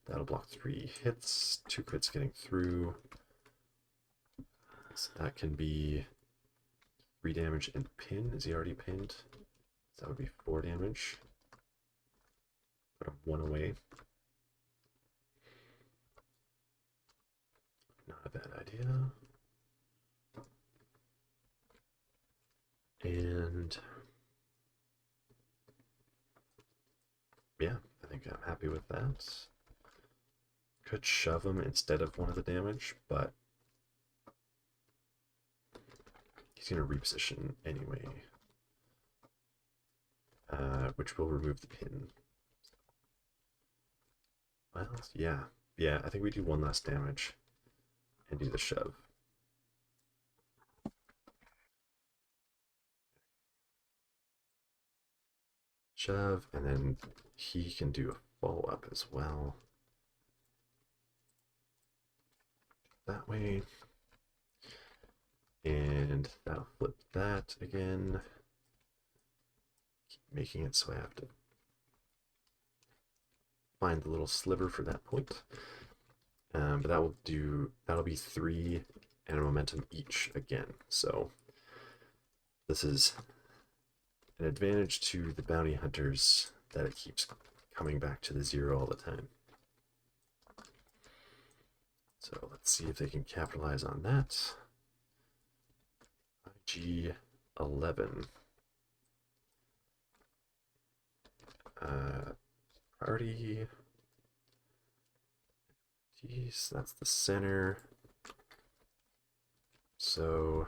That'll block 3 hits. 2 crits getting through. So that can be 3 damage and pin. Is he already pinned? So that would be 4 damage. Put him 1 away. Not a bad idea. And yeah, I think I'm happy with that. Could shove him instead of 1 of the damage, but he's going to reposition anyway, which will remove the pin. Well, yeah, I think we do 1 less damage and do the shove. Shove, and then he can do a follow-up as well. That way. And that'll flip that again. Keep making it so I have to find the little sliver for that point. But that'll be 3 and a momentum each again. So this is an advantage to the bounty hunters that it keeps coming back to the 0 all the time. So let's see if they can capitalize on that. IG-11. Priority. Geez, that's the center. So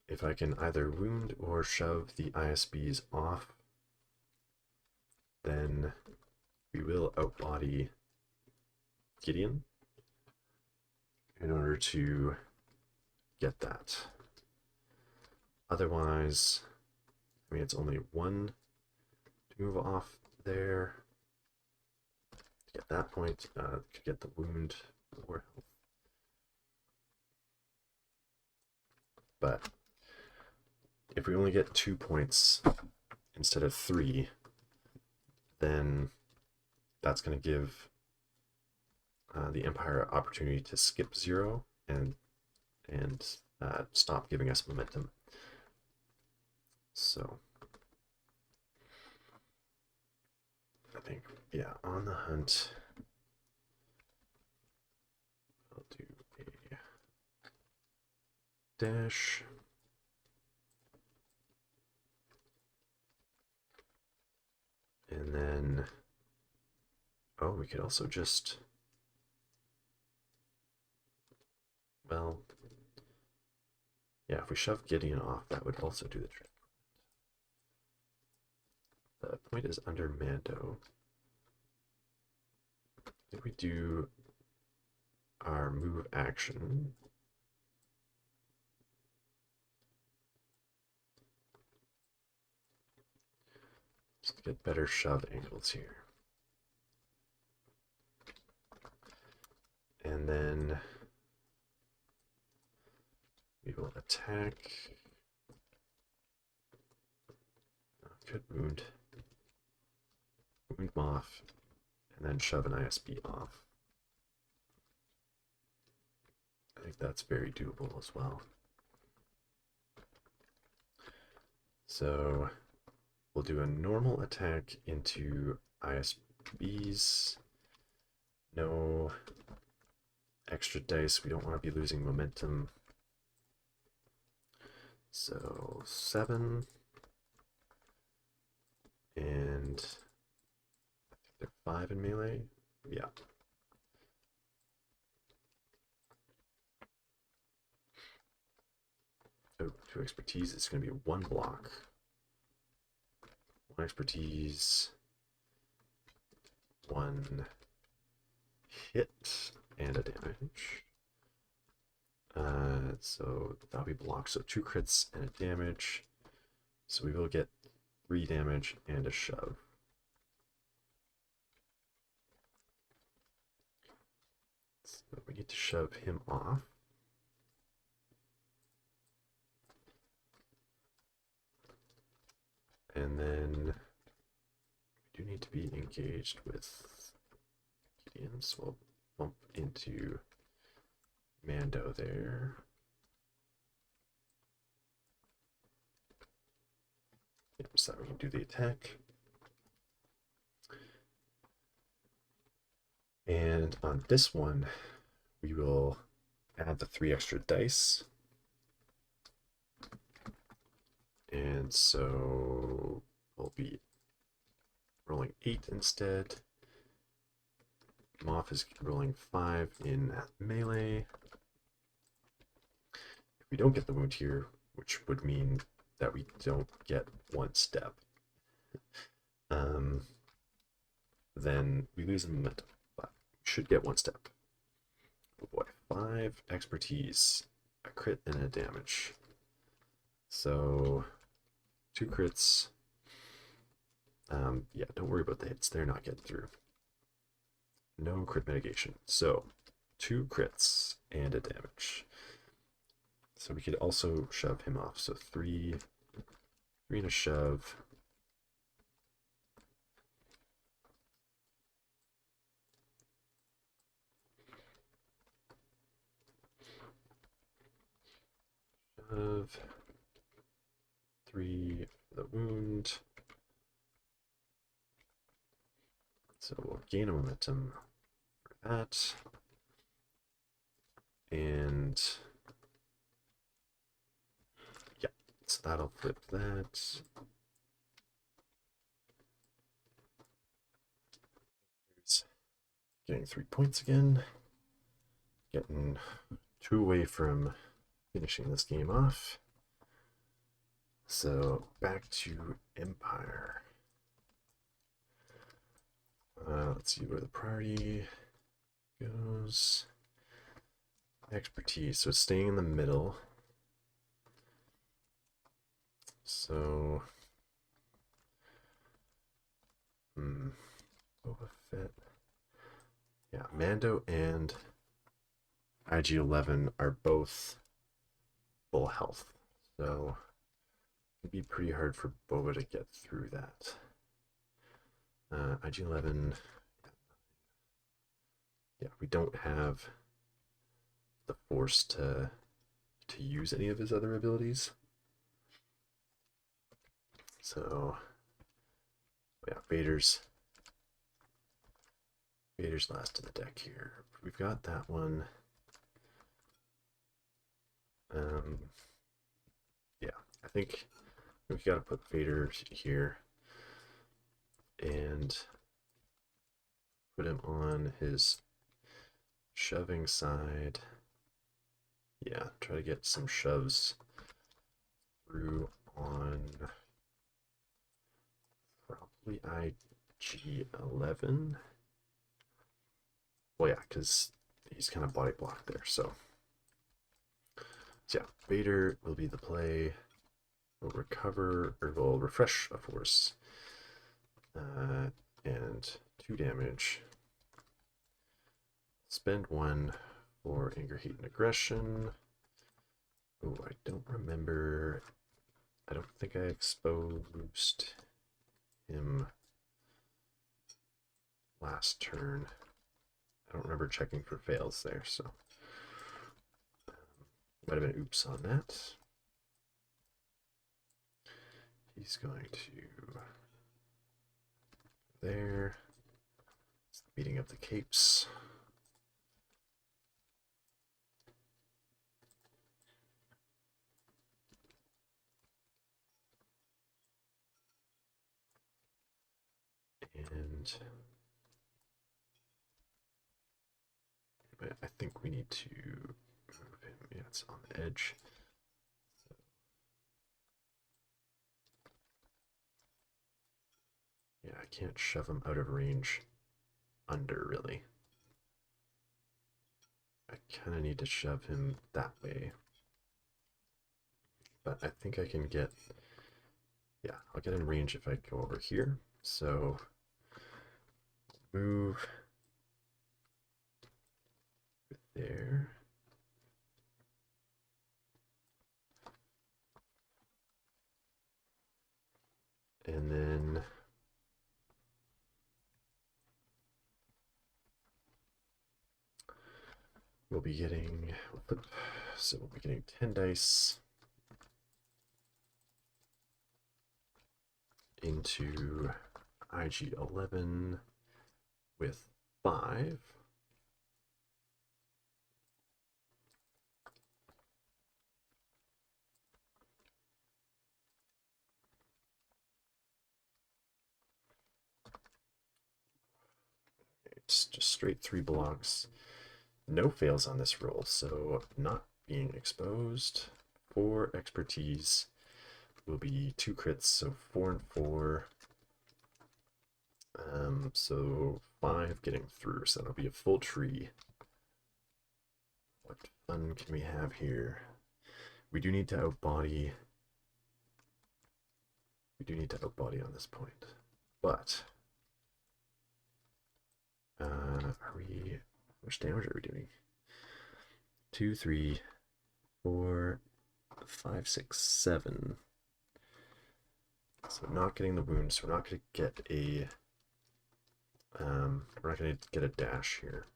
if I can either wound or shove the ISBs off, then we will outbody Gideon in order to get that. Otherwise, I mean, it's only 1 to move off there. To get that point, to get the wound or health. But if we only get 2 points instead of 3, then that's going to give the Empire opportunity to skip 0 and stop giving us momentum. So I think, yeah, on the hunt, I'll do a dash. And then, oh, we could also just, well, yeah, if we shove Gideon off, that would also do the trick. The point is under Mando. I think we do our move action. Just get better shove angles here. And then we will attack. Could wound Moth, and then shove an ISB off. I think that's very doable as well. So we'll do a normal attack into ISBs. No extra dice. We don't want to be losing momentum. So 7. And I think they're 5 in melee. Yeah. Oh, 2 expertise. It's going to be 1 block. 1 expertise. 1 hit and a damage. So that'll be blocked. So 2 crits and a damage. So we will get 3 damage and a shove. So we need to shove him off. And then we do need to be engaged with Gideon, so we'll bump into Mando there. Yep, so we can do the attack. And on this one, we will add the 3 extra dice. And so we'll be rolling 8 instead. Moff is rolling 5 in melee. If we don't get the wound here, which would mean that we don't get 1 step, then we lose a momentum, but we should get 1 step. Oh boy, 5 expertise, a crit, and a damage. So 2 crits. Yeah, don't worry about the hits. They're not getting through. No crit mitigation. So 2 crits and a damage. So we could also shove him off. So 3 and a shove. Shove. 3 for the wound. So we'll gain a momentum for that. And yeah, so that'll flip that. There's getting 3 points again. Getting 2 away from finishing this game off. So back to Empire. Let's see where the priority goes. Expertise, so it's staying in the middle. So, Boba Fett. Yeah, Mando and IG-11 are both full health, so it'd be pretty hard for Boba to get through that. IG-11, yeah, we don't have the force to use any of his other abilities. So, yeah, Vader's last in the deck here. We've got that one. Yeah, I think we've got to put Vader here and put him on his shoving side. Yeah, try to get some shoves through on probably IG-11. Well, yeah, because he's kind of body blocked there. So yeah, Vader will be the play. We'll recover, or we'll refresh a force. And 2 damage. Spend 1 for anger, heat, and aggression. Oh, I don't remember. I don't think I exposed him last turn. I don't remember checking for fails there, so might have been oops on that. He's going to there. It's the beating of the capes. And I think we need to move him. Yeah, it's on the edge. So, yeah, I can't shove him out of range under, really. I kind of need to shove him that way. But I think I can get Yeah, I'll get in range if I go over here. So move there. And then we'll be getting, so we'll be getting 10 dice into IG-11 with 5. It's just straight 3 blocks. No fails on this roll, so not being exposed. 4 expertise will be 2 crits, so 4 and 4. So 5 getting through, so that'll be a full tree. What fun can we have here? We do need to outbody. We do need to outbody on this point, but are we? How much damage are we doing? 2, 3, 4, 5, 6, 7. So not getting the wound, so we're not going to get a we're not going to get a dash here.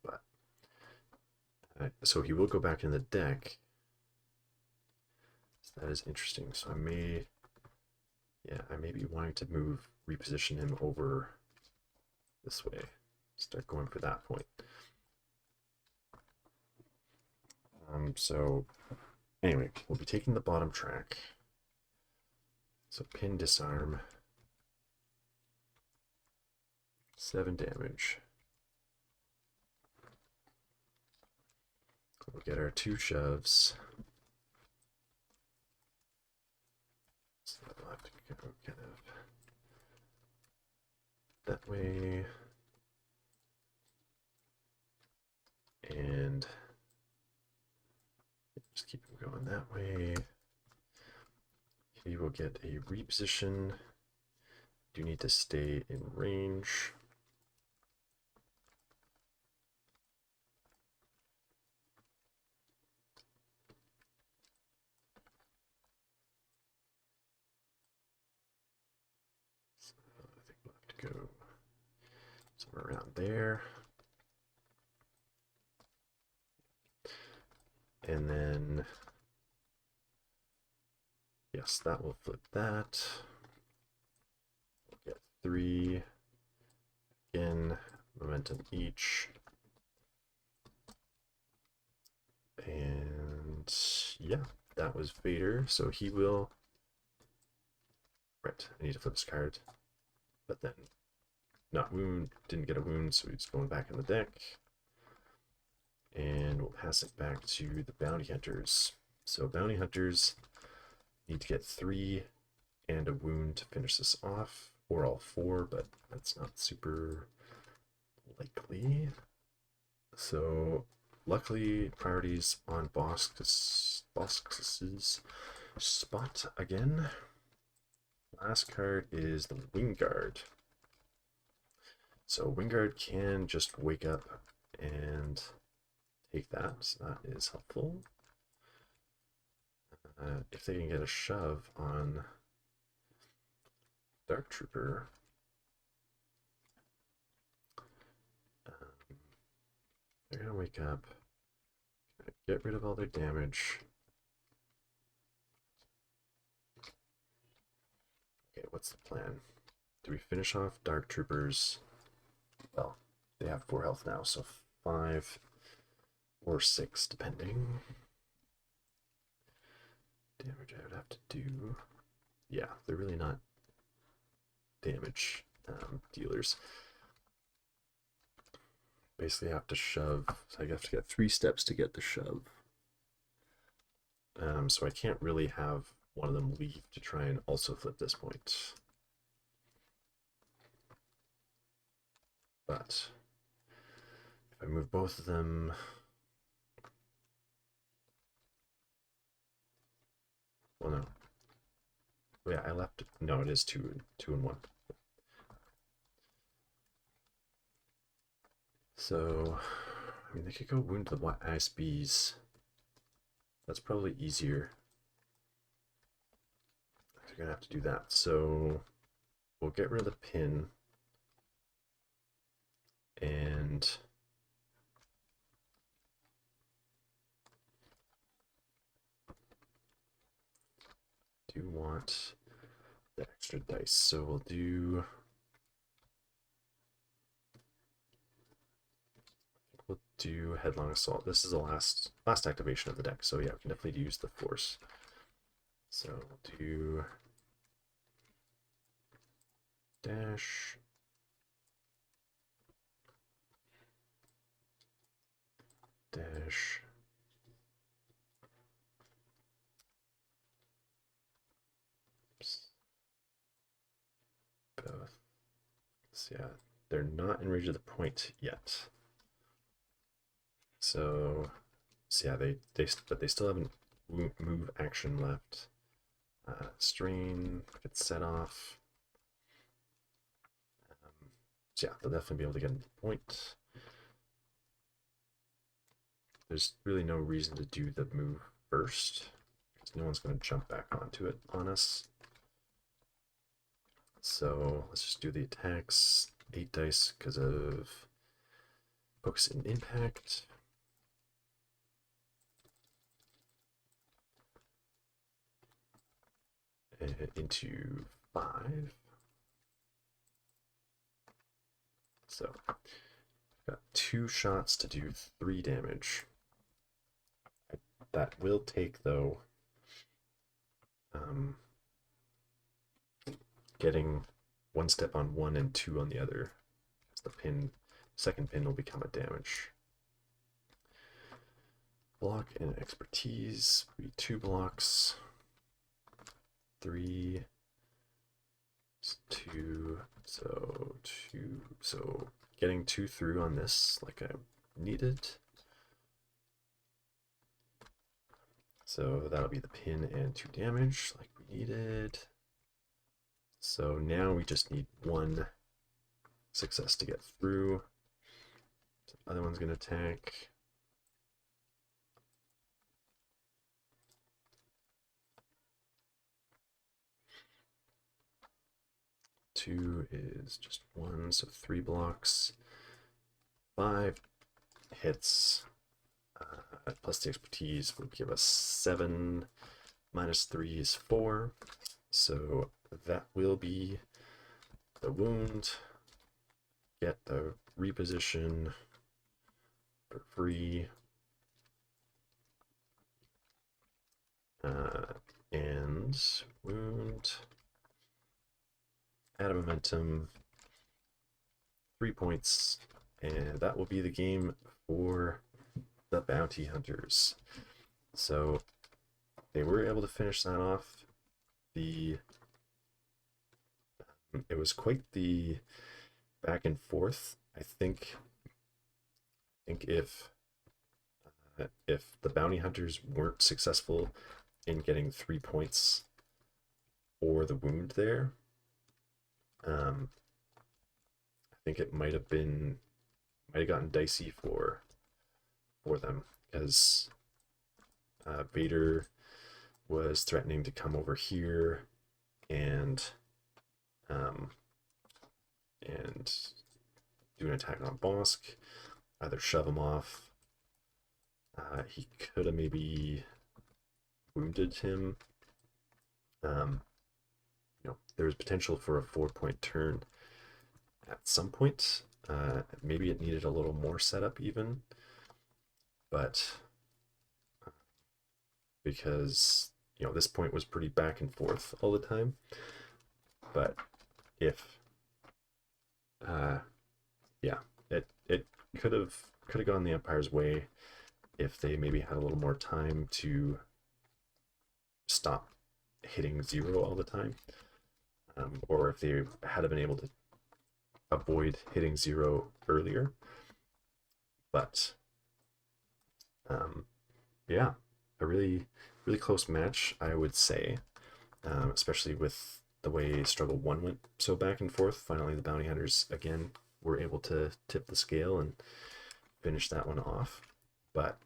But so he will go back in the deck. So that is interesting. So I may be wanting to reposition him over this way. Start going for that point. So anyway, we'll be taking the bottom track. So pin, disarm, 7 damage. We'll get our 2 shoves. So we'll have to go kind of that way. And just keep him going that way. He will get a reposition. Do need to stay in range. So I think we'll have to go somewhere around there. And then, yes, that will flip that. We'll get 3. Again, momentum each. And yeah, that was Vader. So he will. Right, I need to flip his card. But then, not wound, didn't get a wound, so he's going back in the deck. And we'll pass it back to the bounty hunters. So bounty hunters need to get 3 and a wound to finish this off, or all 4, but that's not super likely. So luckily, priorities on Bossk's spot again. Last card is the Wingguard. So Wingguard can just wake up and take that, so that is helpful. If they can get a shove on Dark Trooper, they're gonna wake up, get rid of all their damage. Okay, what's the plan? Do we finish off Dark Troopers? Well, they have 4 health now, so 5 or 6 depending. Damage I would have to do. Yeah, they're really not damage dealers. Basically, I have to shove. So I have to get 3 steps to get the shove. So I can't really have one of them leave to try and also flip this point. But if I move both of them, well, no. yeah, I left. No, it is two and one. So, I mean, they could go wound the ISBs. That's probably easier. They're gonna have to do that. So we'll get rid of the pin and do want the extra dice. So we'll do headlong assault. This is the last activation of the deck. So yeah, we can definitely use the force. So we'll do dash. Dash. Oops. Both. So yeah, they're not in range of the point yet. So yeah, but they still have a move action left. Strain gets set off. So yeah, they'll definitely be able to get into the point. There's really no reason to do the move first, because no one's going to jump back onto it on us. So let's just do the attacks. 8 dice because of focus and impact. Into 5. So got 2 shots to do 3 damage. That will take, though, getting 1 step on one and 2 on the other. The second pin will become a damage. Block and expertise will be 2 blocks. 3, 2, so 2. So getting 2 through on this like I needed. So that'll be the pin and 2 damage like we needed. So now we just need 1 success to get through. So the other one's going to attack. Two is just 1, so 3 blocks. 5 hits. Plus the expertise would give us 7. Minus 3 is 4. So that will be the wound. Get the reposition for free. And wound. Add a momentum. 3 points. And that will be the game for the bounty hunters. So they were able to finish that off. It was quite the back and forth. I think if the bounty hunters weren't successful in getting 3 points or the wound there, I think it might have gotten dicey for them, because Vader was threatening to come over here and do an attack on Bossk, either shove him off. He could have maybe wounded him. There was potential for a 4-point turn at some point. Maybe it needed a little more setup even, but because this point was pretty back and forth all the time. But if it could have gone the Empire's way if they maybe had a little more time to stop hitting 0 all the time, or if they had been able to avoid hitting 0 earlier. But yeah, a really close match, I would say. especially with the way Struggle 1 went so back and forth. Finally, the Bounty Hunters, again, were able to tip the scale and finish that one off. But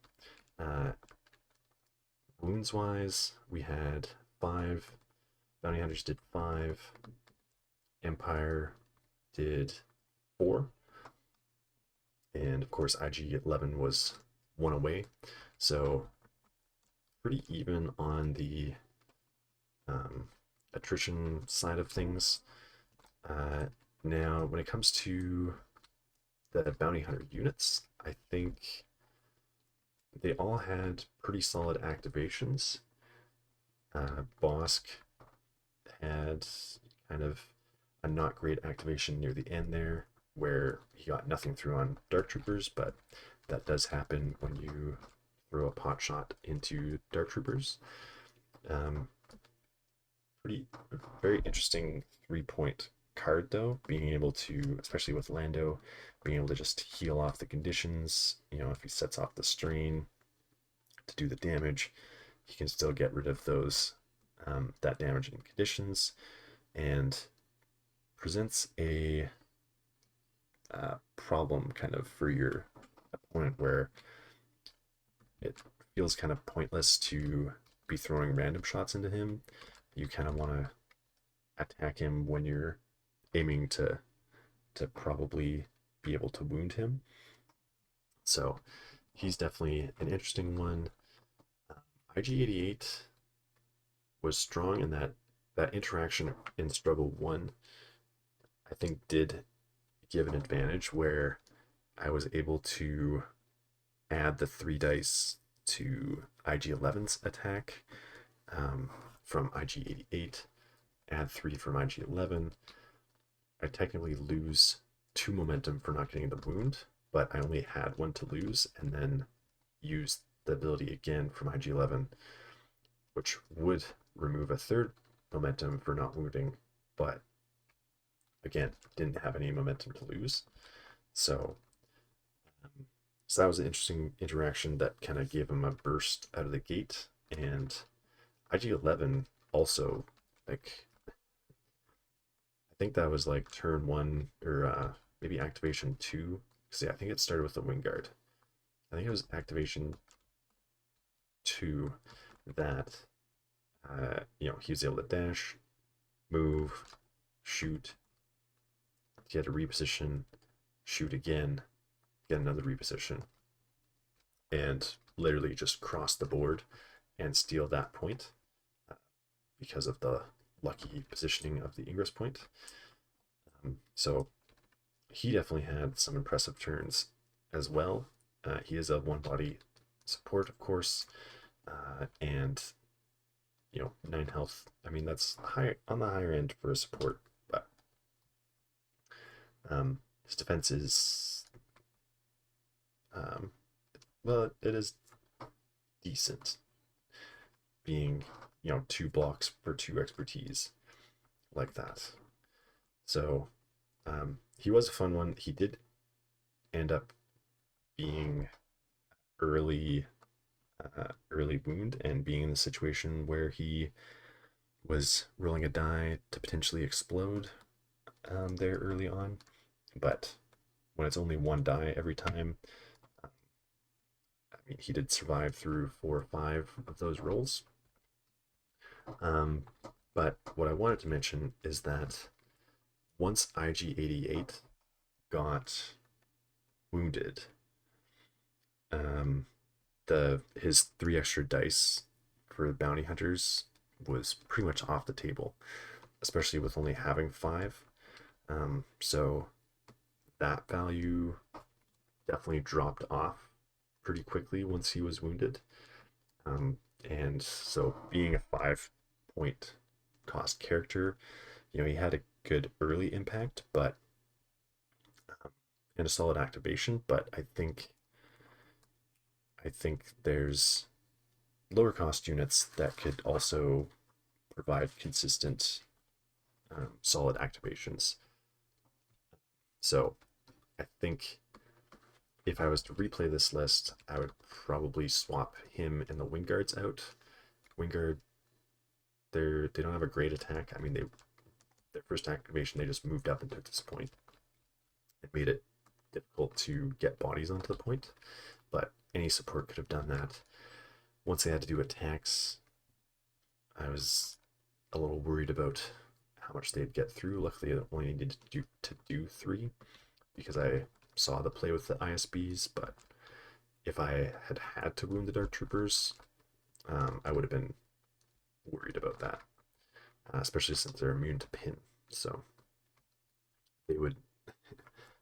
wounds-wise, we had 5. Bounty Hunters did 5. Empire did 4. And, of course, IG-11 was 1 away. So, pretty even on the attrition side of things. Now, when it comes to the Bounty Hunter units, I think they all had pretty solid activations. Bossk had kind of a not great activation near the end there, where he got nothing through on Dark Troopers, but that does happen when you throw a pot shot into Dark Troopers. Very interesting 3-point card though, being able to, especially with Lando, being able to just heal off the conditions. You know, if he sets off the strain to do the damage, he can still get rid of those that damage in conditions, and presents a problem kind of for your opponent where it feels kind of pointless to be throwing random shots into him. You kind of want to attack him when you're aiming to probably be able to wound him. So he's definitely an interesting one. IG-88 was strong in that interaction in Struggle 1, I think, did give an advantage where I was able to add the 3 dice to IG-11's attack from IG-88, add 3 from IG-11. I technically lose 2 momentum for not getting the wound, but I only had 1 to lose, and then use the ability again from IG-11, which would remove a 3rd momentum for not wounding, but again, didn't have any momentum to lose. So that was an interesting interaction that kind of gave him a burst out of the gate. And IG-11 also, like, I think that was like turn 1 or maybe activation 2. Because yeah, I think it started with the Wingguard. I think it was activation 2 that he was able to dash, move, shoot, get a reposition, shoot again, get another reposition, and literally just cross the board and steal that point because of the lucky positioning of the Ingress point. So he definitely had some impressive turns as well. He is a 1-body support, of course, and 9 health. I mean, that's high on the higher end for a support, but his defense is well, it is decent, being 2 blocks for 2 expertise like that. So he was a fun one. He did end up being early wound and being in the situation where he was rolling a die to potentially explode there early on. But when it's only 1 die every time, I mean, he did survive through 4 or 5 of those rolls. But what I wanted to mention is that once IG-88 got wounded, his 3 extra dice for the bounty hunters was pretty much off the table, especially with only having 5. So that value definitely dropped off pretty quickly once he was wounded. And so being a 5-point cost character, he had a good early impact, but and a solid activation. But I think there's lower cost units that could also provide consistent, solid activations. So I think if I was to replay this list, I would probably swap him and the Wingguards out. Wingguard they don't have a great attack. I mean, their first activation they just moved up into this point. It made it difficult to get bodies onto the point, but any support could have done that. Once they had to do attacks, I was a little worried about how much they'd get through. Luckily, I only needed to do 3 because I saw the play with the ISBs, but if I had to wound the Dark Troopers, I would have been worried about that, especially since they're immune to pin. So they would,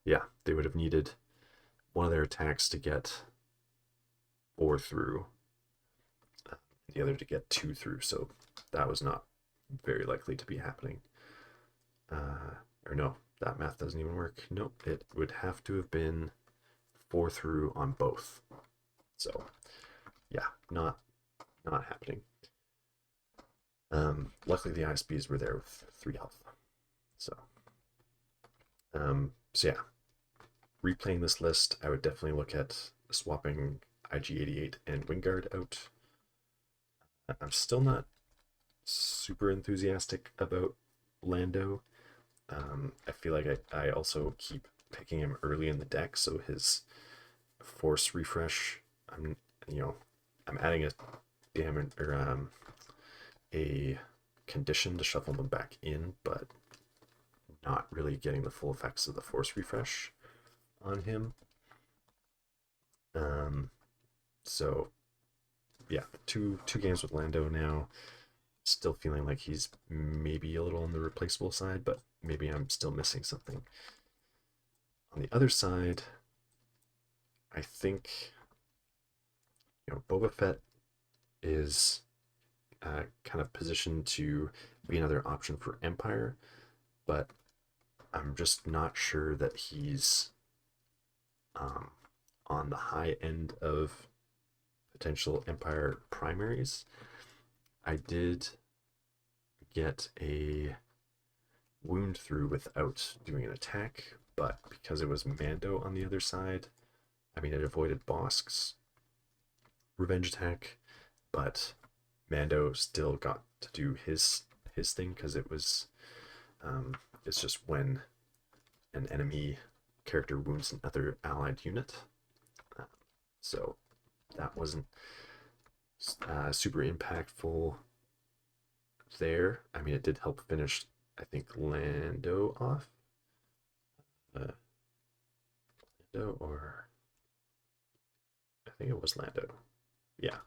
yeah, they would have needed one of their attacks to get 4 through, the other to get 2 through. So that was not very likely to be happening. Or no, that math doesn't even work. Nope, it would have to have been 4 through on both. So yeah, not happening. Luckily the ISBs were there with 3 health. So yeah, replaying this list, I would definitely look at swapping IG-88 and Wingard out. I'm still not super enthusiastic about Lando. I feel like I also keep picking him early in the deck, so his force refresh, I'm adding a damage or a condition to shuffle them back in, but not really getting the full effects of the force refresh on him. So yeah, two games with Lando now. Still feeling like he's maybe a little on the replaceable side, but maybe I'm still missing something. On the other side, I think Boba Fett is kind of positioned to be another option for Empire, but I'm just not sure that he's on the high end of potential Empire primaries. I did get a wound through without doing an attack, but because it was Mando on the other side, I mean, it avoided Bossk's revenge attack, but Mando still got to do his thing because it was it's just when an enemy character wounds another allied unit. So that wasn't super impactful there. I mean, it did help finish, I think, Lando off. Lando, or I think it was Lando. Yeah.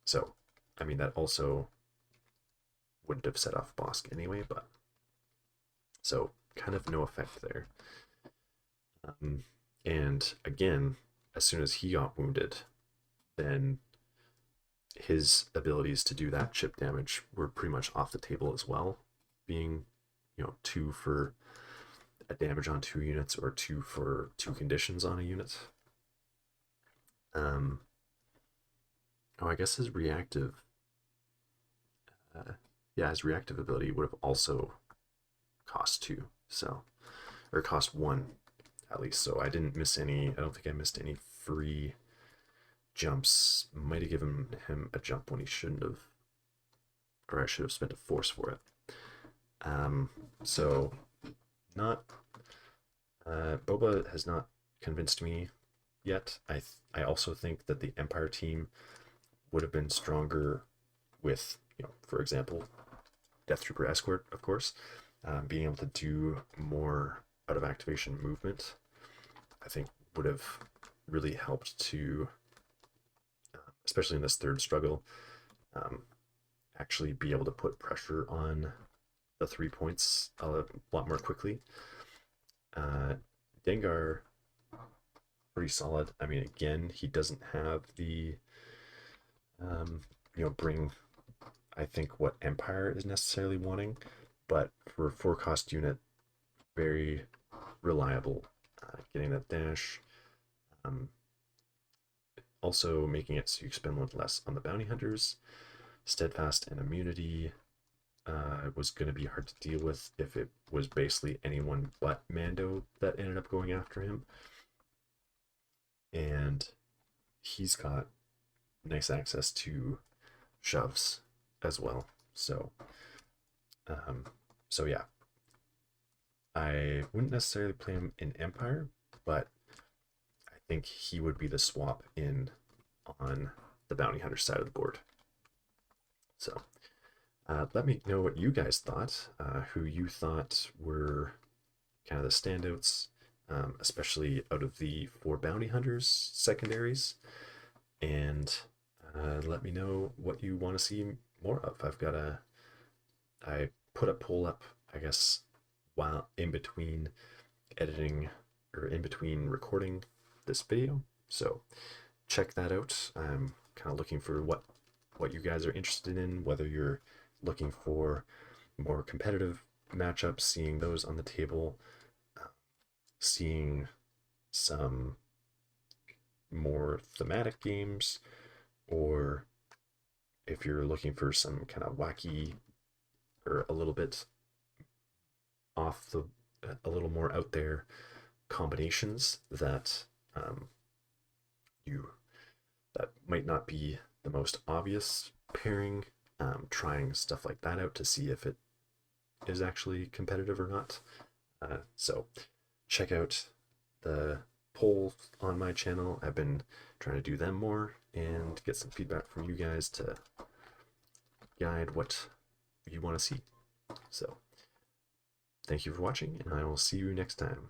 So, I mean, that also wouldn't have set off Bossk anyway, but so kind of no effect there. And again, as soon as he got wounded, then his abilities to do that chip damage were pretty much off the table as well, being 2 for a damage on 2 units or 2 for 2 conditions on a unit. I guess his reactive his reactive ability would have also cost 2, so, or cost 1 at least. So I didn't miss any. I don't think I missed any free jumps. Might have given him a jump when he shouldn't have, or I should have spent a force for it. So not Boba has not convinced me yet. I also think that the Empire team would have been stronger with, for example, Death Trooper Escort, of course, being able to do more out of activation movement. I think would have really helped to, especially in this third struggle, actually be able to put pressure on the 3 points a lot more quickly. Dengar, pretty solid. I mean, again, he doesn't have the bring, I think, what Empire is necessarily wanting, but for a 4-cost unit, very reliable, getting that dash, also making it so you spend 1 less on the bounty hunters. Steadfast and immunity was going to be hard to deal with if it was basically anyone but Mando that ended up going after him, and he's got nice access to shoves as well. So, so yeah, I wouldn't necessarily play him in Empire, but I think he would be the swap in on the bounty hunter side of the board. So let me know what you guys thought, who you thought were kind of the standouts, especially out of the 4 bounty hunters secondaries, and let me know what you want to see more of. I put a poll up, I guess, while in between editing or in between recording this video. So check that out. I'm kind of looking for what you guys are interested in, whether you're looking for more competitive matchups, seeing those on the table, seeing some more thematic games, or if you're looking for some kind of wacky or a little bit off the, a little more out there combinations that you that might not be the most obvious pairing, trying stuff like that out to see if it is actually competitive or not. So check out the polls on my channel. I've been trying to do them more and get some feedback from you guys to guide what you want to see. So thank you for watching, and I will see you next time.